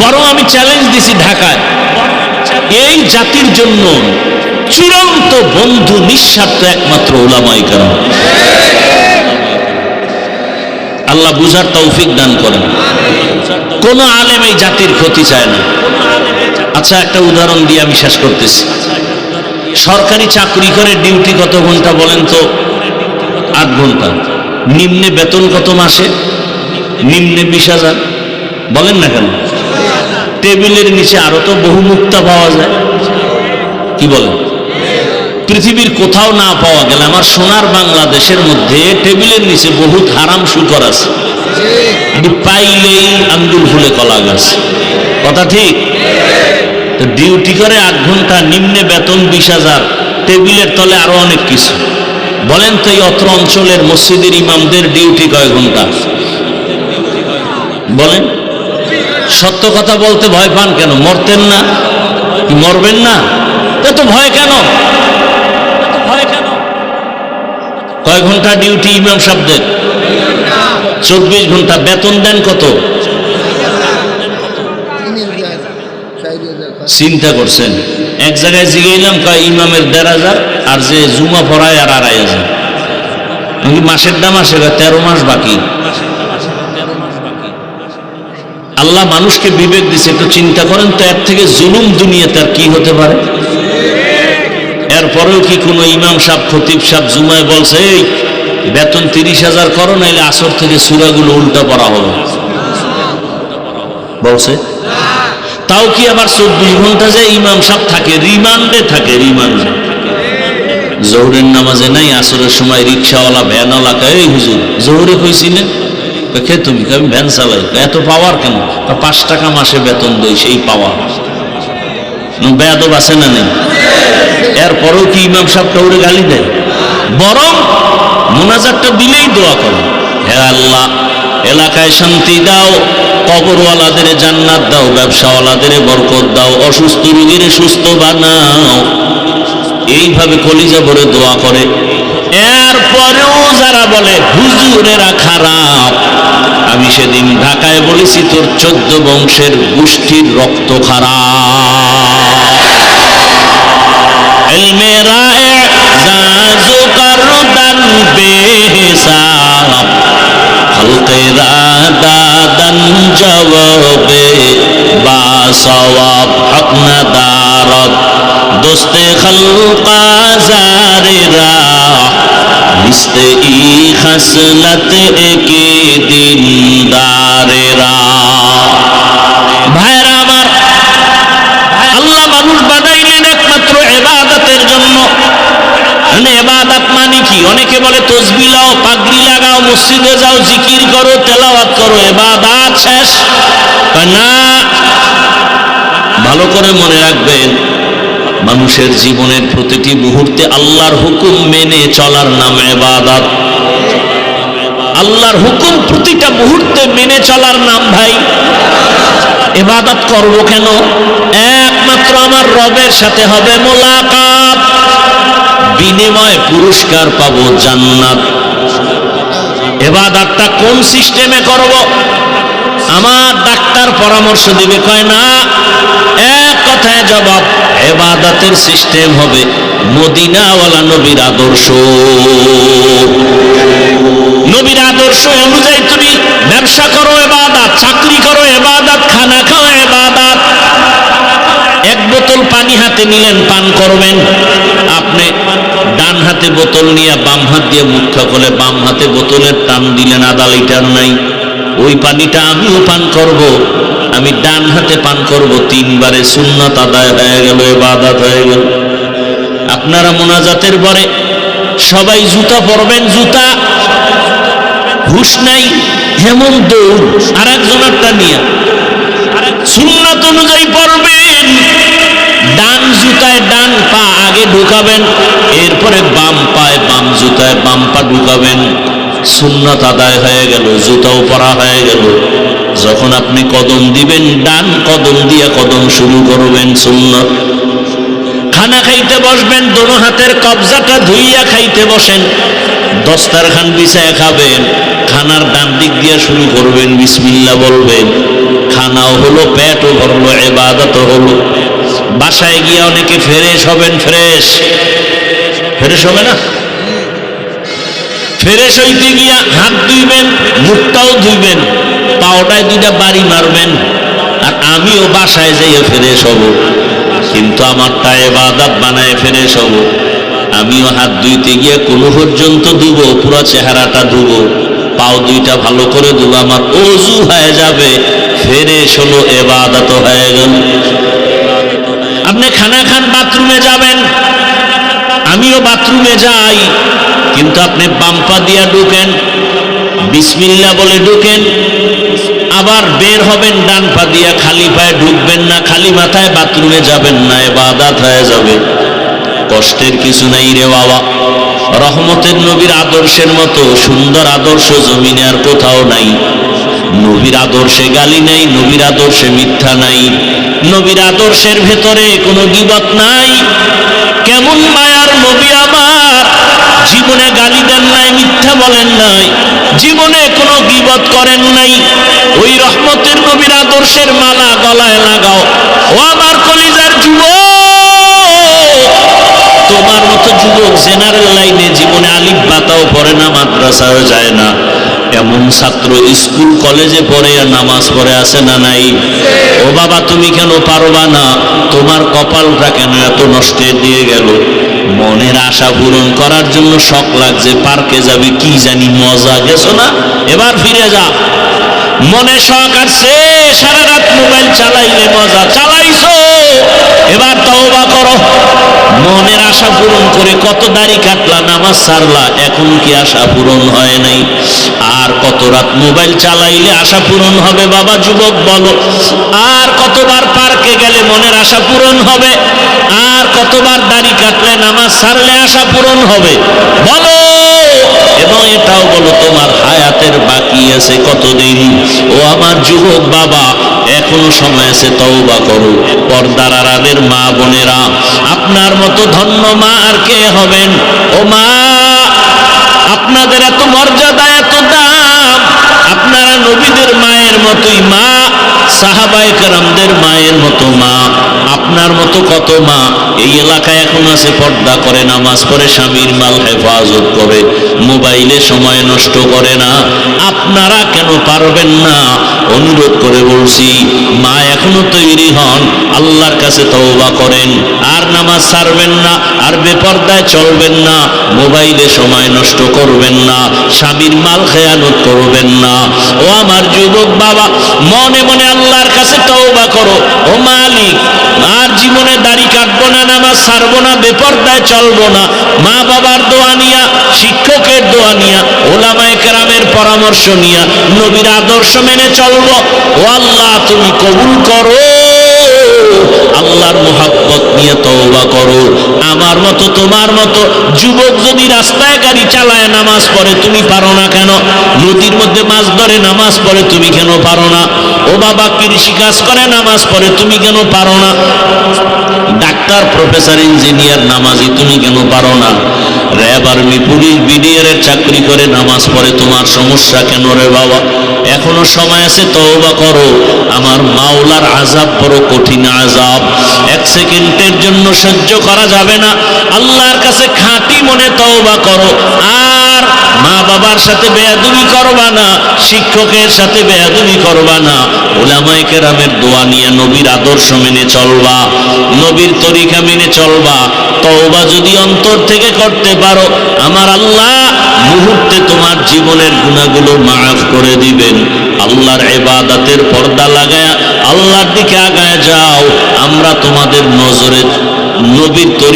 বরং আমি চ্যালেঞ্জ দিছি ঢাকায়, এই জাতির জন্য চূড়ান্ত বন্ধু, নিঃস্বার্থ একমাত্র ওলামায়ে কেরাম। আল্লাহ বুঝার তৌফিক দান করেন। কোন আলেম এই জাতির ক্ষতি চায় না। আচ্ছা, একটা উদাহরণ দিয়ে আমি শেষ করতেছি। সরকারি চাকরি করে ডিউটি কত ঘন্টা বলেন তো? 8 ঘন্টা। নিম্নে বেতন কত মাসে? নিম্নে 20,000। বলেন না কেন? টেবিলের নিচে আরো তো বহু মুক্তা পাওয়া যায়, কি বলেন? পৃথিবীর কোথাও না পাওয়া গেলে আমার সোনার বাংলাদেশের মধ্যে টেবিলের নিচে বহুত হারাম শুকর আছে, পাইলেই আঙ্গুল ফুলে কলা গাছ। কথা ঠিক? তো ডিউটি করে 8 ঘন্টা, নিম্নে বেতন 20,000, টেবিলের তলে আরো অনেক কিছু। বলেন তো এই অত্র অঞ্চলের মসজিদের ইমামদের ডিউটি কয় ঘন্টা বলেন? সত্য কথা বলতে ভয় পান কেন? মরতেন না? মরবেন না? এত ভয় কেন? কয় ঘন্টা ডিউটি ইমাম সাহেবদের? 24 ঘন্টা। বেতন দেন কত? চিন্তা করছেন? এক জায়গায় জিগাইলাম, কয় ইমামের 1,500 আর যে জুমা পড়ায় আর 2,500। মাসের দাম আসে 13 মাস বাকি। আল্লাহ মানুষকে বিবেক দিছে, একটু চিন্তা করেন তো, এর থেকে জুলুম দুনিয়াতে আর কি হতে পারে? এরপরেও কি কোনো ইমাম সাহেব, খতিব সাহেব জুমায় বলছে এই বেতন 30,000 করো, নাইলে আসর থেকে সূরাগুলো উল্টা পড়া হবে বলছে? তাও কি আবার 24 ঘন্টা যে ইমাম সাহেব থাকে, রিমান্ডে থাকে, রিমান্ডে। জোহরের নামাজে নাই, আসরের সময় রিক্সাওয়ালা, ভ্যানওয়ালা কয় এই হুজুর জোহরে কইছিলেন? কে তুমি? আমি ভ্যান চালাই। এত পাওয়ার কেন? 5 টাকা মাসে বেতন দেই, সেই পাওয়ার। বেয়াদব আছে না নেই? এরপরেও কি ইমাম সাহেবটা ওরে গালি দেয়? বরং মুনাজাতটা দিলেই দোয়া করে, হে আল্লাহ এলাকায় শান্তি দাও, কবরওয়ালাদের জান্নাত দাও, ব্যবসাওয়ালাদের বরকত দাও, অসুস্থ রোগীর সুস্থ বানাও। এইভাবে কলিজা ভরে দোয়া করে। এরপরেও যারা বলে হুজুরেরা খারাপ, আমি সেদিন ঢাকায় বলেছি তোর 14 বংশের গোষ্ঠীর রক্ত খারাপ। ইলমে রায়ে জাজু করদান বেহিসাব, খলকে রাদাদান জওয়াবে বা সওয়াব, হক না দারত দোস্তে খলকা জারেরা, লিস্তে ই খাসলত একে দিনদারেরা। ভাইরা আমার, আল্লাহ মানুষ বানাইলেন একমাত্র ইবাদতের জন্য। ইবাদত মানে কি? অনেকে বলে তসবিহ লাও, পাগড়ি লাগাও, মসজিদে যাও, জিকির করো, তেলাওয়াত করো, ইবাদত শেষ না। ভালো করে মনে রাখবেন, মানুষের জীবনের প্রতিটি মুহূর্তে আল্লাহর হুকুম মেনে চলার নাম ইবাদত। আল্লাহর হুকুম প্রতিটা মুহূর্তে মেনে চলার নাম ভাই ইবাদত করব কেন? একমাত্র আমার রবের সাথে হবে মোলাকাত, বিনিময়ে পুরস্কার পাবো জান্নাত। ইবাদতটা কোন সিস্টেমে করব? আমার ডাক্তার পরামর্শ দিবে, কয় না, এক কথায় জবাব, ইবাদতের সিস্টেম হবে মদিনাওয়ালা নবীর আদর্শ। নবীর আদর্শ অনুযায়ী তুমি ব্যবসা করো ইবাদত, চাকরি করো ইবাদত, খানা খাও ইবাদত। এক বোতল পানি হাতে নিলেন, পান করবেন, আপনি ডান হাতে বোতল নিয়ে বাম হাত দিয়ে মুখ করলে বাম হাতে বোতলের টান দিলেন, আধা লিটার নাই, ওই পানিটা আমিও পান করব, আমি ডান হাতে পান করব, 3 বারে সুন্নাত আদায় হয়ে গেল, ইবাদত হয়ে গেল। আপনারা মুনাজাতের পরে সবাই জুতা পরবেন, জুতা হুশ নাই এমন দৌড় আর একজনেরটা নিয়ে সুন্নাত অনুযায়ী পরবেন। ডান জুতায় ডান পা আগে ঢুকাবেন, এরপরে বাম পায়ে বাম জুতায় বাম পা ঢুকাবেন, সুন্নাত আদায় হয়ে গেল, জুতাও পরা হয়ে গেল। যখন আপনি কদম দিবেন, ডান কদম দিয়ে কদম শুরু করবেন, সুন্নাত। খানা খাইতে বসবেন, দোনো হাতের কবজাটা ধুইয়া খাইতে বসেন, দস্তারখান বিছায় খাবেন, খানার ডান দিক দিয়ে শুরু করবেন, বিসমিল্লাহ বলবেন, খানাও হলো, পেটও ভরলো, ইবাদতও হলো। বাসায় গিয়ে অনেকে ফ্রেশ হবেন, ফ্রেশ হবে না? ফ্রেশ হইতে গিয়া হাত ধুইবেন, মুখটাও ধুইবেন, পাওটায় 2টা বাড়ি মারবেন, আর আমিও বাসায় যেয়ে ফ্রেশ হব, কিন্তু আমারটা ইবাদত বানায় ফ্রেশ হব। আমিও হাত ধুইতে গিয়ে কোনো পর্যন্ত ধুবো, পুরো চেহারাটা ধুবো, পাও 2টা ভালো করে ধুবো, আমার ওযু হয়ে যাবে, ফ্রেশ হলো, ইবাদত হয়ে গেল। আপনি খানা খান, বাথরুমে যাবেন, আমিও বাথরুমে যাই, কিন্তু আপনি বাম পা দিয়া ঢুকেন, বিসমিল্লাহ বলে ঢুকেন, আবার বের হবেন ডান পা দিয়া, খালি পায়ে ঢুকবেন না, খালি মাথায় বাথরুমে যাবেন না, ইবাদত হয়ে যাবে। কষ্টের কিছু নাই রে বাবা, রহমতের নবীর আদর্শের মতো সুন্দর আদর্শ জমিনে আর কোথাও নাই। নবীর আদর্শে গালি নাই, নবীর আদর্শে মিথ্যা নাই, নবীর আদর্শের ভেতরে কোনো গীবত নাই। কেমন মায়ার নবী আমার, জীবনে গালি দেন নাই, মিথ্যা বলেন নাই, জীবনে কোনো গীবত করেন নাই। ওই রহমতের নবীর আদর্শের মালা গলায় লাগাও, ও আমার কলিজার যুবক। তোমার মতো যুবক জেনারেল লাইনে জীবনে আলিফ বাতাও পড়ে না, মাদ্রাসাও যায় না, এমন ছাত্র স্কুল কলেজে পড়ে আর নামাজ পড়ে আছে না নাই? ও বাবা, তুমি কেন পারবা না? তোমার কপালটা কেন এত নষ্ট দিয়ে গেল? মনের আশা পূরণ করার জন্য শখ লাগছে, পার্কে যাবে, কি জানি মজা, গেছো না, এবার ফিরে যা। মনে শখ আসছে, সারা রাত মোবাইল চালাইলে মজা, চালাইছো, এবার তওবা করো। মনের আশা পূরণ করে কত দাড়ি কাটলা, নামাজ ছাড়লা, এখন কি আশা পূরণ হয় নাই? আর কত রাত মোবাইল চালাইলে আশা পূরণ হবে বাবা, যুবক বলো? আর কতবার পার্কে গেলে মনের আশা পূরণ হবে? আর কতবার দাড়ি কাটলে, নামাজ ছাড়লে আশা পূরণ হবে? বলো। এবং এটাও বলো, তোমার হায়াতের বাকি আছে কতদিন? ও আমার যুবক বাবা, এখনো সময় আছে, তওবা করো। পর্দার আড়ালের মা বোনেরা, আপনার মতো ধন্য মা আর কে হবেন? ও মা, আপনাদের এত মর্যাদা, এত দাম, আপনারা নবীদের মায়ের মতোই মা, সাহাবায়ে কেরামদের মায়ের মতো মা, আপনার মতো কত মা এই এলাকায় এখন আছে, পর্দা করে, নামাজ পড়ে, স্বামীর মাল হেফাজত করে, মোবাইলে সময় নষ্ট করে না। আপনারা কেন পারবেন না? অনুরোধ করে বলছি, মা এখনো তৈরি হন, আল্লাহর কাছে তওবা করেন, আর নামাজ ছাড়বেন না, আর বেপর্দায় চলবেন না, মোবাইলে সময় নষ্ট করবেন না, স্বামীর মাল খেয়ানত করবেন না। ও আমার যুবক বাবা, মনে মনে আল্লাহর কাছে তওবা করো। ও মালিক, আর জীবনে দাড়ি কাটবো না, নামাজ ছাড়বো না, বেপর্দায় চলবো না, মা বাবার দোয়া নিয়া, শিক্ষকের দোয়া নিয়া, ওলামায়ে কেরামের পরামর্শ নিয়া, নবীর আদর্শ মেনে চলবো। ও আল্লাহ, তুমি কবুল করো। আল্লাহর মুহাব্বত নিয়ে তওবা করো। আমার মতো তোমার মতো যুবক যদি রাস্তায় গাড়ি চালায় নামাজ পড়ে তুমি পারো না কেন? নদীর মধ্যে মাছ ধরে নামাজ পড়ে তুমি কেন পারো না? ও বাবা কৃষি কাজ করে নামাজ পড়ে তুমি কেন পারো না? ডাক্তার, প্রফেসর, ইঞ্জিনিয়ার নামাজি তুমি কেন পারো না? র্যাব, আর্মি, পুলিশ, বিডিআরের চাকরি করে নামাজ পড়ে তোমার সমস্যা কেন রে বাবা? এখনো সময় আছে, তওবা করো। আমার মাওলার আযাব বড় কঠিন আযাব, এক সেকেন্ডের জন্য সহ্য করা যাবে না। আল্লাহর কাছে খাঁটি মনে তওবা করো। আর মা বাবার সাথে বেয়াদবি করবা না, শিক্ষকের সাথে বেয়াদবি করবা না, উলামায়ে কেরামের দোয়া নিয়ে নবীর আদর্শ মেনে চলবা, নবীর তরিকা মেনে চলবা। তওবা যদি অন্তর থেকে করতে পারো, আমার আল্লাহ মুহূর্তে তোমার জীবনের গুনাহগুলো মাফ করে দিবেন। আল্লাহর ইবাদতের পর্দা লাগায়া আল্লাহর দিকে আগায় যাও। আমরা তোমাদের নজরে নবীর তরিকা